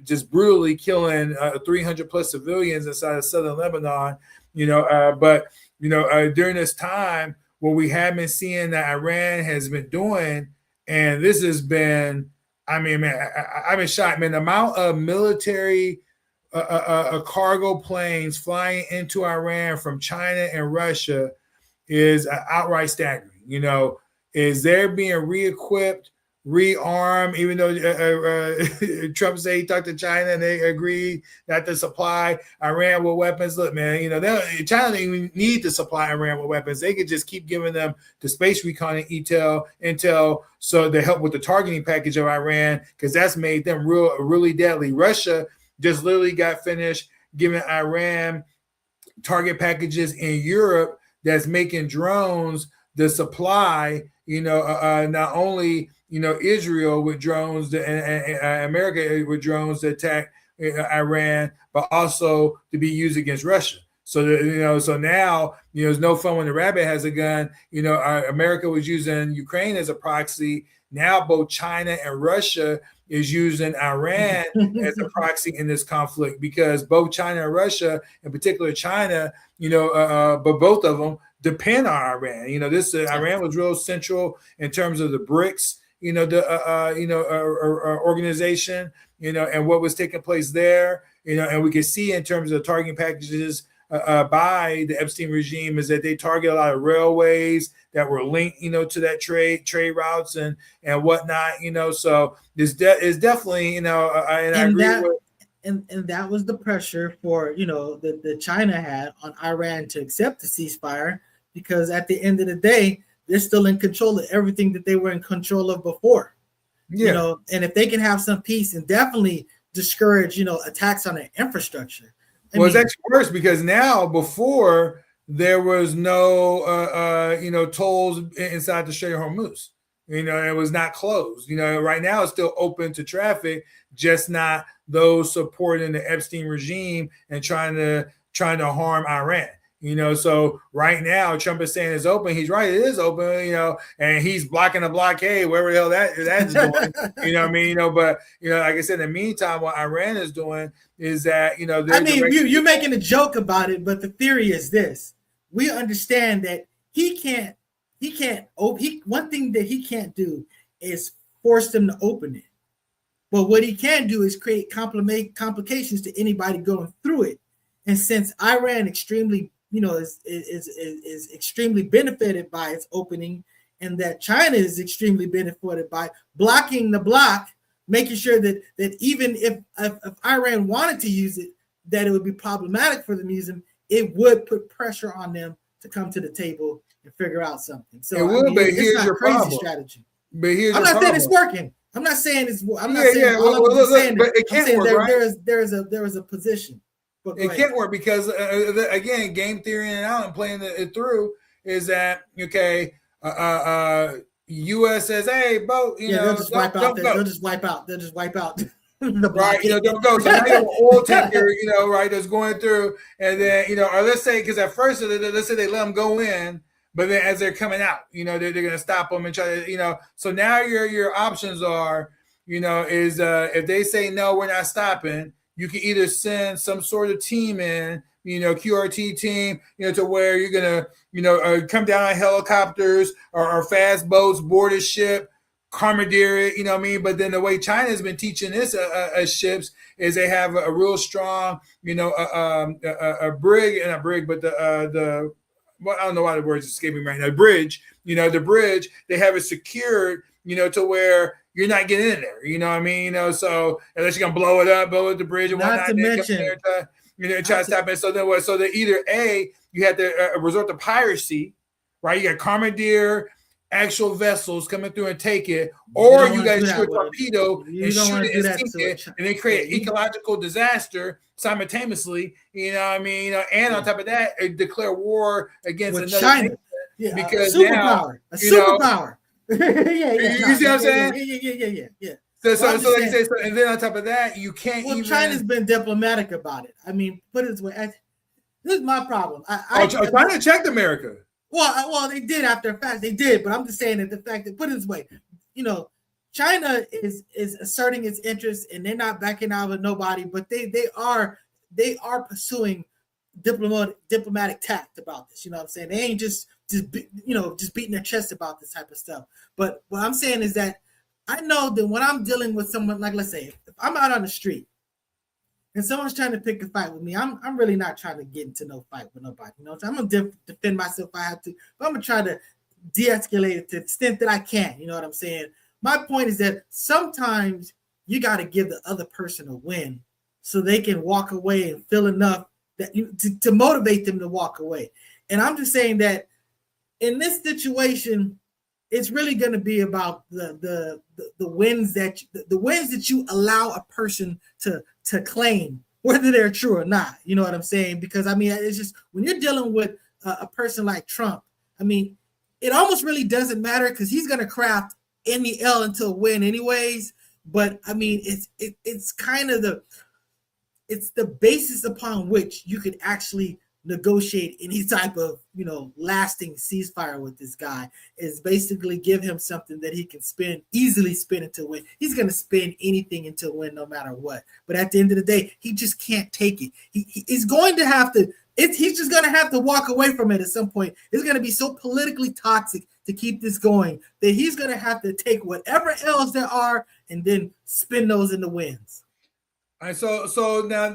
just brutally killing 300 plus civilians inside of southern Lebanon, you know, but, you know, during this time, what we have been seeing that Iran has been doing, and this has been, I mean, man, I've been shocked, man, the amount of military cargo planes flying into Iran from China and Russia is outright staggering. You know, is they're being re-equipped, rearm, even though Trump said he talked to China and they agreed not to supply Iran with weapons. Look, man, you know, China don't even need to supply Iran with weapons. They could just keep giving them the space recon and intel, so they help with the targeting package of Iran, because that's made them really deadly. Russia just literally got finished giving Iran target packages in Europe that's making drones the supply, you know, not only, you know, Israel with drones and America with drones to attack Iran, but also to be used against Russia. So that, you know, so now, you know, it's no fun when the rabbit has a gun. You know, America was using Ukraine as a proxy. Now both China and Russia is using Iran as a proxy in this conflict, because both China and Russia, in particular China, but both of them depend on Iran. This Iran was real central in terms of the BRICS, organization, and what was taking place there, and we can see in terms of targeting packages by the Epstein regime is that they target a lot of railways that were linked, to that trade routes and whatnot, So this is definitely, and I agree that, with. And that was the pressure for that China had on Iran to accept the ceasefire, because at the end of the day, they're still in control of everything that they were in control of before. Yeah. And if they can have some peace and definitely discourage attacks on their infrastructure. It's actually worse, because now, before, there was no tolls inside the Strait of Hormuz. It was not closed. Right now it's still open to traffic, just not those supporting the Epstein regime and trying to harm Iran. So right now Trump is saying it's open. He's right, it is open, and he's blocking the blockade, wherever the hell that's going. But like I said, in the meantime, what Iran is doing is that, you're making a joke about it, but the theory is this. We understand that one thing that he can't do is force them to open it. But what he can do is create complications to anybody going through it. And since Iran extremely is extremely benefited by its opening, and that China is extremely benefited by blocking the block, making sure that even if Iran wanted to use it, that it would be problematic for them to use them, it would put pressure on them to come to the table and figure out something. So it will, but here's not your crazy problem. Strategy. But here's I'm your not problem. saying it's working. I'm not saying it's. I'm not saying. Yeah. All I'm saying, but it can't work, right? There is a position. It can't work because again, game theory and out and playing it through is that okay. U.S. says, "Hey, boat, they'll just wipe out. They'll just wipe out. The right, don't go. So now you have an oil tanker, right, that's going through, and then or let's say, because at first, let's say they let them go in, but then as they're coming out, they're going to stop them and try to, So now your options are, is if they say no, we're not stopping, you can either send some sort of team in, QRT team, to where you're gonna, come down on helicopters or fast boats, board a ship, commandeer it, But then the way China has been teaching this ships is they have a real strong, a brig, and a brig, but the well, I don't know why the word's escaping right now. Bridge, the bridge, they have it secured, to where you're not getting in there. So unless you're gonna blow it up, blow up the bridge and whatnot, not to mention, try to stop it. So then what? So that either A, you have to resort to piracy, right? You got commandeer actual vessels coming through and take it, or you got to shoot a torpedo and shoot it and sink it, and then create an ecological disaster simultaneously. And on top of that, declare war against another China. Nation, because superpower, now, superpower. You see what I'm saying? Yeah. So like I say, and then on top of that, you can't. Well, China's been diplomatic about it. Put it this way. This is my problem. China checked America. Well, they did after a fact. They did, but I'm just saying that the fact that, put it this way, China is asserting its interests, and they're not backing out of nobody. But they are pursuing diplomatic tact about this. You know what I'm saying? They ain't just beating their chest about this type of stuff. But what I'm saying is that I know that when I'm dealing with someone, like, let's say, if I'm out on the street and someone's trying to pick a fight with me, I'm really not trying to get into no fight with nobody. I'm gonna defend myself if I have to, but I'm gonna try to de-escalate it to the extent that I can. You know what I'm saying? My point is that sometimes you got to give the other person a win so they can walk away and feel enough that to motivate them to walk away. And I'm just saying that in this situation, it's really going to be about the wins that you allow a person to claim, whether they're true or not. You know what I'm saying? Because it's just when you're dealing with a person like Trump, it almost really doesn't matter because he's going to craft any L into a win anyways. But it's kind of the basis upon which you could actually negotiate any type of lasting ceasefire with this guy is basically give him something that he can easily spend until win. He's going to spend anything until win, no matter what. But at the end of the day, he just can't take it. He's going to have to. He's just going to have to walk away from it at some point. It's going to be so politically toxic to keep this going that he's going to have to take whatever else there are and then spin those in the wins. All right, so now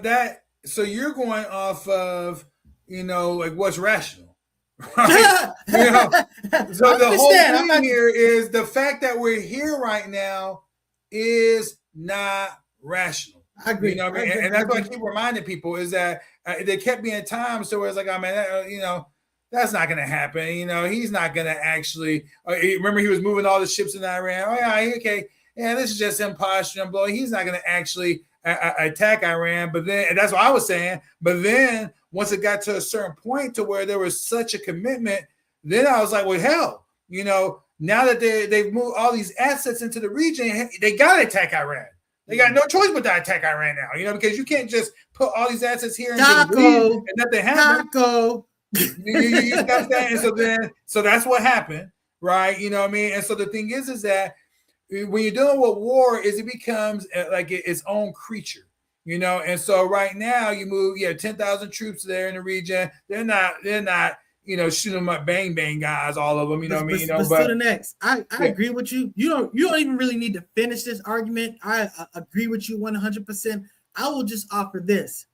so you're going off of like what's rational, right? So the whole thing here is the fact that we're here right now is not rational. I agree. And that's what I keep reminding people is that there kept being times where it's like, oh man, that's not going to happen. He's not going to actually. Remember, he was moving all the ships in Iran. Oh yeah, okay, yeah, this is just him posturing and blowing. He's not going to actually attack Iran. But then, and that's what I was saying. But then, once it got to a certain point to where there was such a commitment, then I was like, well, hell, now that they've moved all these assets into the region, they got to attack Iran. They got no choice but to attack Iran now, because you can't just put all these assets here and nothing happens. You understand? And so that's what happened, right? You know what I mean? And so the thing is that when you're dealing with war, it becomes like its own creature, And so right now you move, 10,000 troops there in the region. They're not, shooting them up, bang bang guys, all of them. You know what I mean? But to the next, I agree with you. You don't even really need to finish this argument. I agree with you 100%. I will just offer this: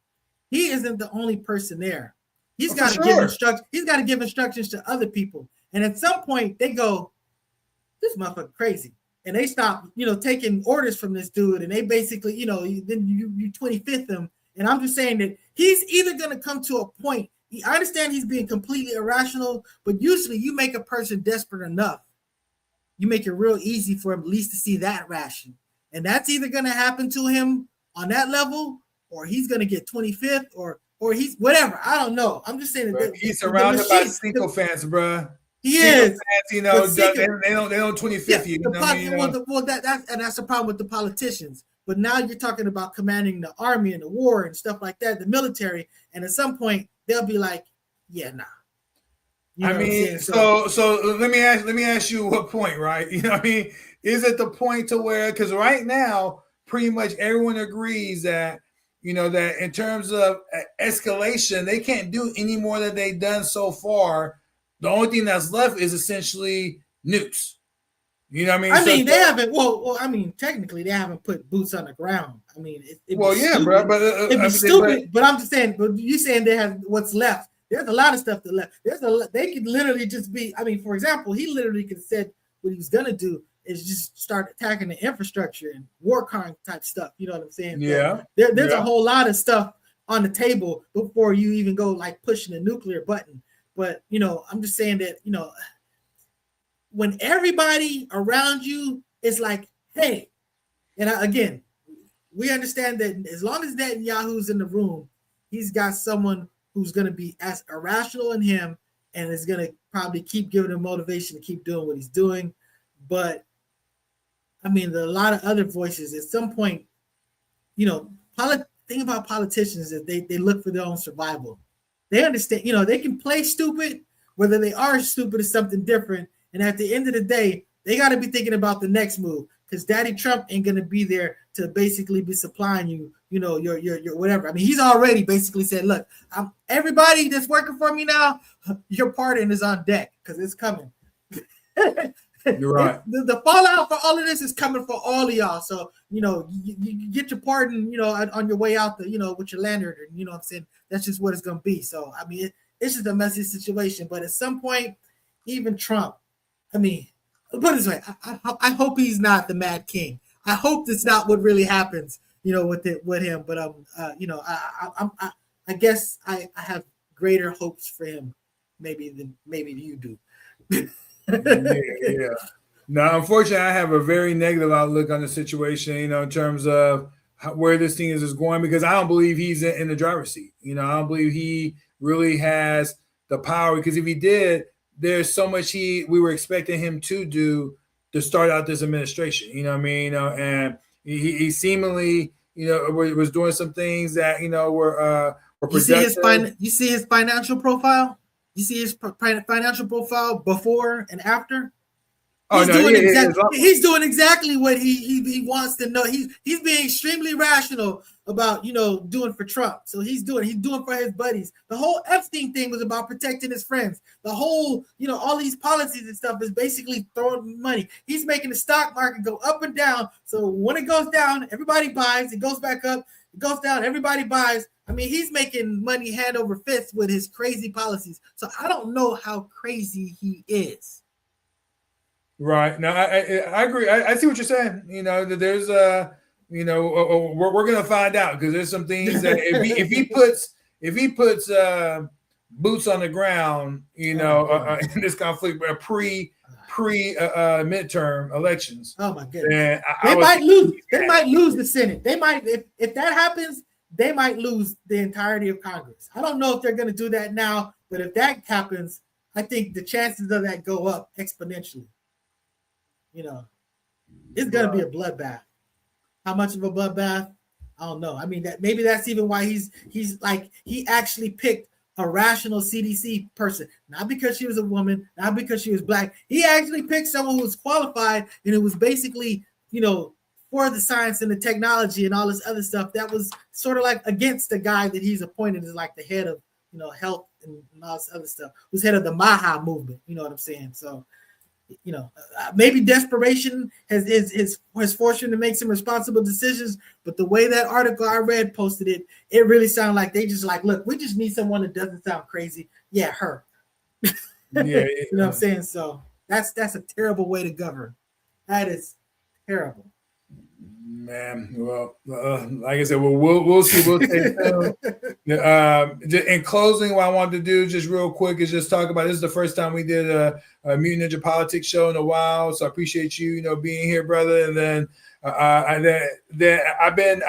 he isn't the only person there. He's got to give instructions. He's got to give instructions to other people, and at some point they go, "This motherfucker crazy," and they stop, taking orders from this dude, and they basically, then you 25th him. And I'm just saying that he's either going to come to a point. I understand he's being completely irrational, but usually you make a person desperate enough, you make it real easy for him at least to see that ration, and that's either going to happen to him on that level, or he's going to get 25th, or he's whatever. I don't know. I'm just saying that he's surrounded by Cinco fans, bro. He is. Fans, they don't 25th you. That's the problem with the politicians. But now you're talking about commanding the army and the war and stuff like that, the military, and at some point they'll be like, yeah, nah. So let me ask you what point, right? Is it the point to where, because right now pretty much everyone agrees that that in terms of escalation, they can't do any more than they've done so far. The only thing that's left is essentially nukes. You know what I mean? They haven't. Well, technically, they haven't put boots on the ground. Bro, but it'd be stupid. But I'm just saying. But you saying they have what's left? There's a lot of stuff that left. They could literally just be. For example, he literally could said what he was gonna do is just start attacking the infrastructure and war crime type stuff. You know what I'm saying? Yeah. There's a whole lot of stuff on the table before you even go like pushing the nuclear button. But I'm just saying that when everybody around you is like, hey, and again, we understand that as long as Netanyahu's in the room, he's got someone who's going to be as irrational in him and is going to probably keep giving him motivation to keep doing what he's doing. But there are a lot of other voices. At some point, thing about politicians is they look for their own survival. They understand, they can play stupid. Whether they are stupid is something different. And at the end of the day, they got to be thinking about the next move, because Daddy Trump ain't going to be there to basically be supplying you, your whatever. He's already basically said, look, everybody that's working for me now, your pardon is on deck because it's coming. You're right. The fallout for all of this is coming for all of y'all. So, you get your pardon, on your way out with your lanyard, and what I'm saying? That's just what it's going to be. So, it's just a messy situation. But at some point, even Trump, put it this way, I hope he's not the Mad King. I hope that's not what really happens, with him. But I guess I have greater hopes for him, maybe you do. Yeah. Now, unfortunately, I have a very negative outlook on the situation, in terms of where this thing is going, because I don't believe he's in the driver's seat. I don't believe he really has the power, because if he did, there's so much we were expecting him to do to start out this administration. And he seemingly, was doing some things that, or You see his productive. you see his financial profile. You see his financial profile before and after. Oh no, yeah, He's doing exactly what he wants to know. He's being extremely rational about doing for Trump. So he's doing for his buddies. The whole Epstein thing was about protecting his friends. The whole all these policies and stuff is basically throwing money. He's making the stock market go up and down. So when it goes down, everybody buys. It goes back up. It goes down. Everybody buys. I mean, he's making money hand over fist with his crazy policies. So I don't know how crazy he is. Right. No, I agree. I see what you're saying. That there's we're gonna find out because there's some things that if he puts boots on the ground, in this conflict, pre midterm elections. Oh my goodness! They might lose. They might lose the Senate. They might if that happens. They might lose the entirety of Congress. I don't know if they're going to do that now, but if that happens, I think the chances of that go up exponentially. It's going to be a bloodbath. How much of a bloodbath? I don't know. I mean, maybe that's even why he's like he actually picked a rational CDC person, not because she was a woman, not because she was black. He actually picked someone who was qualified and it was basically, for the science and the technology and all this other stuff that was sort of like against the guy that he's appointed as like the head of, health and all this other stuff, who's head of the Maha movement. You know what I'm saying? So, maybe desperation has forced him to make some responsible decisions. But the way that article I read posted it really sounded like they just like, look, we just need someone that doesn't sound crazy. Yeah, her. Yeah, you know what I'm saying? So that's a terrible way to govern. That is terrible. Man, well, like I said, we'll see. We'll stay tuned. In closing, what I wanted to do just real quick is just talk about this is the first time we did a Mutant Ninja Politics show in a while, so I appreciate you, being here, brother. And then, then I've been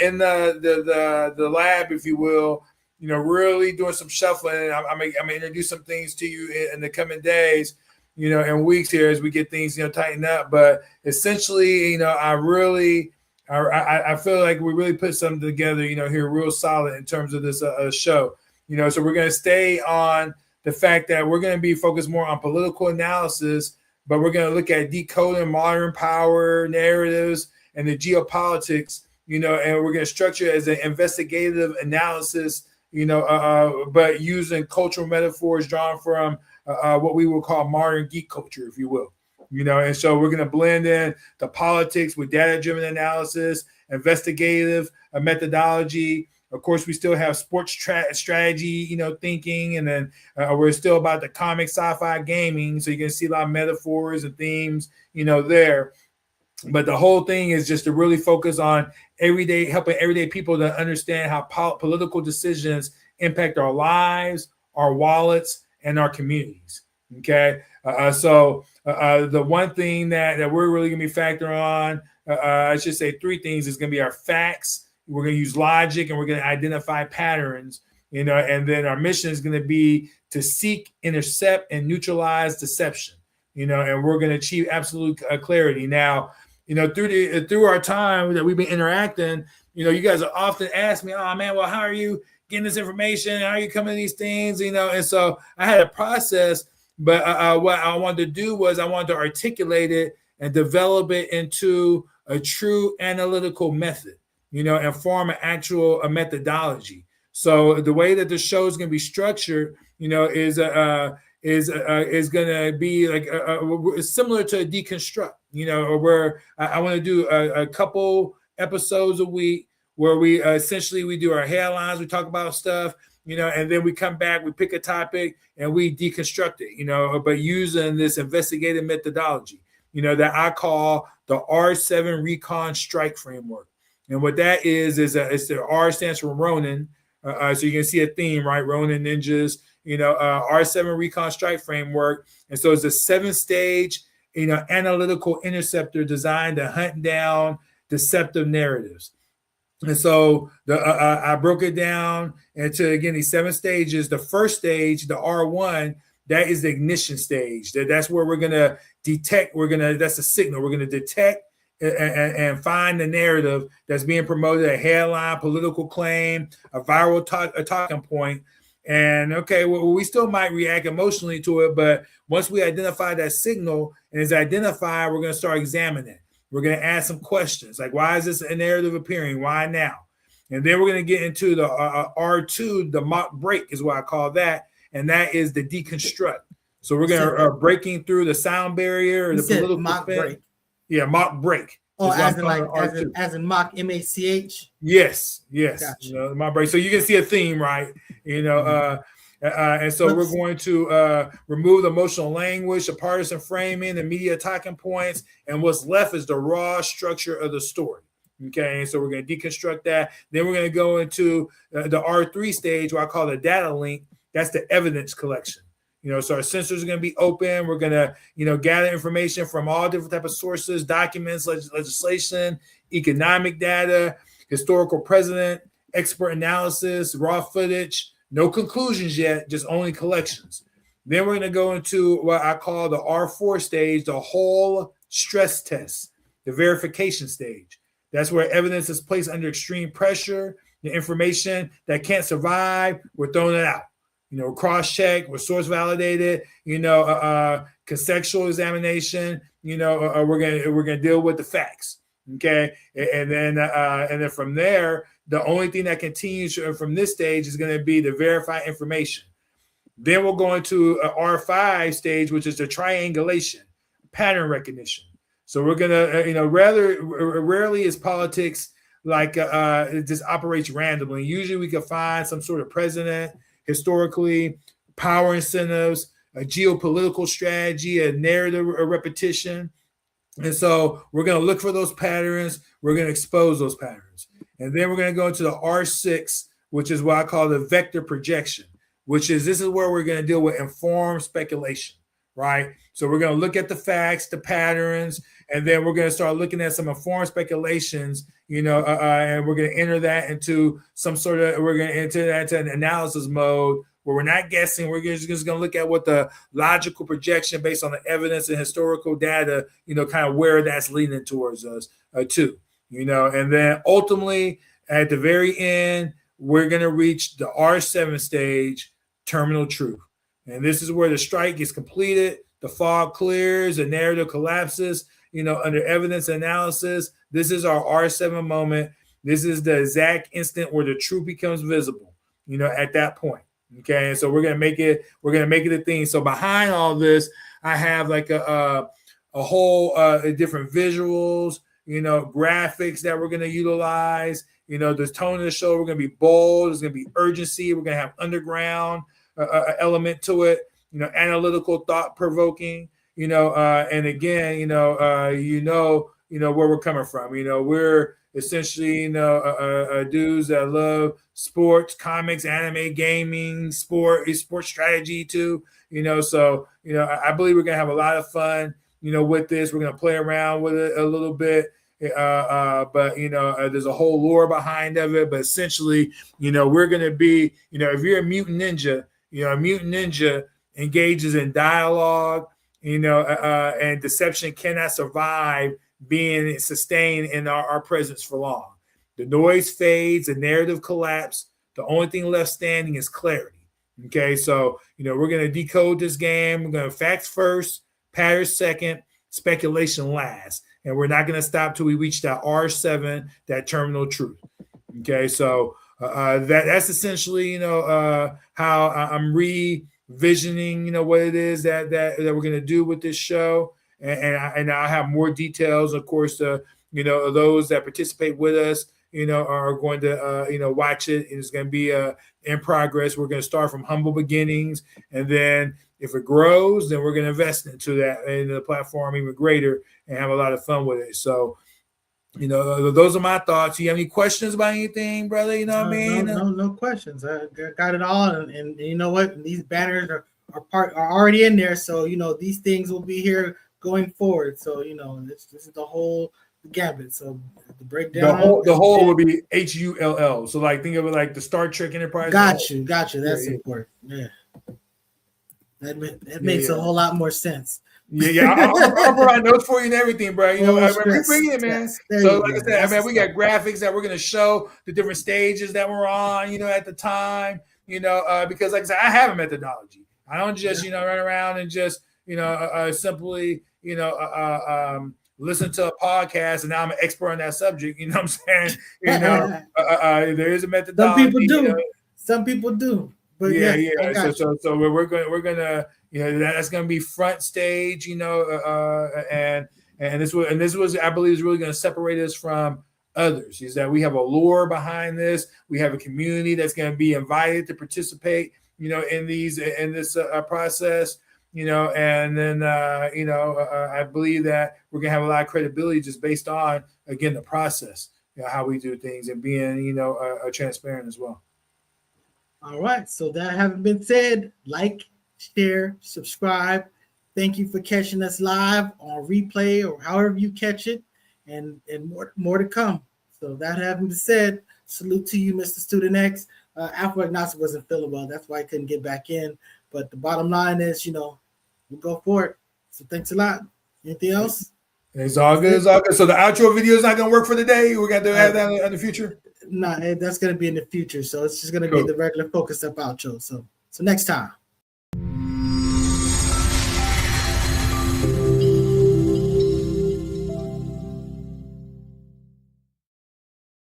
in the lab, if you will, really doing some shuffling. I'm gonna introduce some things to you in the coming days. In weeks here as we get things, tighten up. But essentially, I feel like we really put something together, here real solid in terms of this show. So we're going to stay on the fact that we're going to be focused more on political analysis, but we're going to look at decoding modern power narratives and the geopolitics, and we're going to structure it as an investigative analysis, but using cultural metaphors drawn from what we would call modern geek culture, if you will. And so we're going to blend in the politics with data-driven analysis, investigative methodology. Of course, we still have sports strategy, thinking, and then we're still about the comic, sci-fi, gaming. So you're going to see a lot of metaphors and themes, there. But the whole thing is just to really focus on helping everyday people to understand how political decisions impact our lives, our wallets, and our communities. Okay. So the one thing that we're really going to be factoring on, I should say three things, is going to be our facts. We're going to use logic and we're going to identify patterns, and then our mission is going to be to seek, intercept, and neutralize deception, and we're going to achieve absolute clarity. Now, through our time that we've been interacting, you guys are often ask me, oh man, well, how are you getting this information? How are you coming to these things? And so I had a process, but what I wanted to do was I wanted to articulate it and develop it into a true analytical method, and form an actual methodology. So the way that the show is going to be structured, is going to be like similar to a deconstruct, where I want to do a couple episodes a week where we essentially we do our headlines, we talk about stuff, and then we come back, we pick a topic and we deconstruct it, but using this investigative methodology, that I call the R7 Recon Strike Framework. And what that is it's the R stands for Ronin. So you can see a theme, right? Ronin ninjas, R7 Recon Strike Framework. And so it's a 7-stage, analytical interceptor designed to hunt down deceptive narratives. And so I broke it down into, again, these 7 stages. The first stage, the R1, that is the ignition stage. That's where we're going to detect. That's a signal. We're going to detect and find the narrative that's being promoted, a headline, political claim, a viral a talking point. And okay, well, we still might react emotionally to it, but once we identify that signal and it's identified, we're going to start examining it. We're going to ask some questions like, why is this a narrative appearing? Why now? And then we're going to get into the R2, the mock break is what I call that. And that is the deconstruct. So we're going to breaking through the sound barrier or the political mock break. Yeah, mock break. Oh, as in mock MACH. Yes. Gotcha. Mock break. So you can see a theme, right? And so we're going to remove the emotional language, the partisan framing, the media talking points, and what's left is the raw structure of the story. Okay, and so we're going to deconstruct that. Then we're going to go into the R3 stage, what I call the data link. That's the evidence collection. So our sensors are going to be open. We're going to, gather information from all different type of sources, documents, legislation, economic data, historical precedent, expert analysis, raw footage. No conclusions yet, just only collections. Then we're going to go into what I call the R4 stage, the whole stress test, the verification stage. That's where evidence is placed under extreme pressure. The information that can't survive, we're throwing it out. Cross-check, we're source validated, contextual examination, we're gonna deal with the facts. Okay. And then from there, the only thing that continues from this stage is going to be the verified information. Then we'll go into R5 stage, which is the triangulation, pattern recognition. So we're going to, rarely is politics like it just operates randomly. Usually we can find some sort of precedent, historically, power incentives, a geopolitical strategy, a narrative, a repetition. And so we're going to look for those patterns. We're going to expose those patterns. And then we're going to go into the R6, which is what I call the vector projection, this is where we're going to deal with informed speculation, right? So we're going to look at the facts, the patterns, and then we're going to start looking at some informed speculations, and we're going to enter that into we're going to enter that into an analysis mode where we're not guessing. We're just going to look at what the logical projection based on the evidence and historical data, kind of where that's leading towards us too, and then ultimately at the very end, we're going to reach the R7 stage, terminal truth. And this is where the strike is completed, the fog clears, the narrative collapses, under evidence analysis. This is our R7 moment. This is the exact instant where the truth becomes visible, at that point. Okay. And so we're going to make it a thing. So behind all this, I have like a whole different visuals, graphics that we're going to utilize. The tone of the show, we're going to be bold. There's going to be urgency. We're going to have underground element to it, analytical, thought-provoking, and again, where we're coming from. We're essentially, dudes that love sports, comics, anime, gaming, sports strategy too, so, I believe we're going to have a lot of fun, with this. We're going to play around with it a little bit. But there's a whole lore behind of it. But essentially, we're going to be, if you're a mutant ninja, a mutant ninja engages in dialogue, and deception cannot survive being sustained in our presence for long. The noise fades, the narrative collapse. The only thing left standing is clarity. Okay, so we're going to decode this game. We're going to facts first, patterns second, speculation last. And we're not going to stop till we reach that R7, that terminal truth. Okay, so that's essentially, how I'm revisioning, what it is that we're going to do with this show. And I'll have more details, of course. Those that participate with us, are going to, watch it. It's going to be in progress. We're going to start from humble beginnings, and then if it grows, then we're going to invest into that, into the platform even greater, and have a lot of fun with it. So, those are my thoughts. You have any questions about anything, brother? You know what I mean? No questions. I got it all. And you know what? These banners are already in there. So, these things will be here going forward. So, this is the whole gambit. So the breakdown. The whole would be HULL. So like think of it like the Star Trek Enterprise. Got you. That's important. Yeah. That makes a whole lot more sense. Yeah. I'll provide notes for you and everything, bro. You know, stress, bring it, man. There So, you like go. I said, I mean, we got graphics that we're gonna show the different stages that we're on. You know, at the time, you know, because like I said, I have a methodology. I don't just run around and just simply listen to a podcast and now I'm an expert on that subject. You know what I'm saying? You know, there is a methodology. Some people do. Some people do. But yeah, yes, I got so we're gonna that's gonna be front stage, and this was I believe is really gonna separate us from others. Is that we have a lore behind this, we have a community that's gonna be invited to participate, in this process, and then I believe that we're gonna have a lot of credibility just based on again the process, how we do things and being transparent as well. All right. So that having been said, like, share, subscribe. Thank you for catching us live on replay or however you catch it, and more to come. So that having been said, salute to you, Mr. Student X. Alpha Agnostic wasn't feeling well. That's why I couldn't get back in. But the bottom line is, we'll go for it. So thanks a lot. Anything else? It's all good. It's all good. So the outro video is not going to work for the day. We're going to have that in the future. No, that's going to be in the future. So it's just going to be the regular focus up outro. So next time.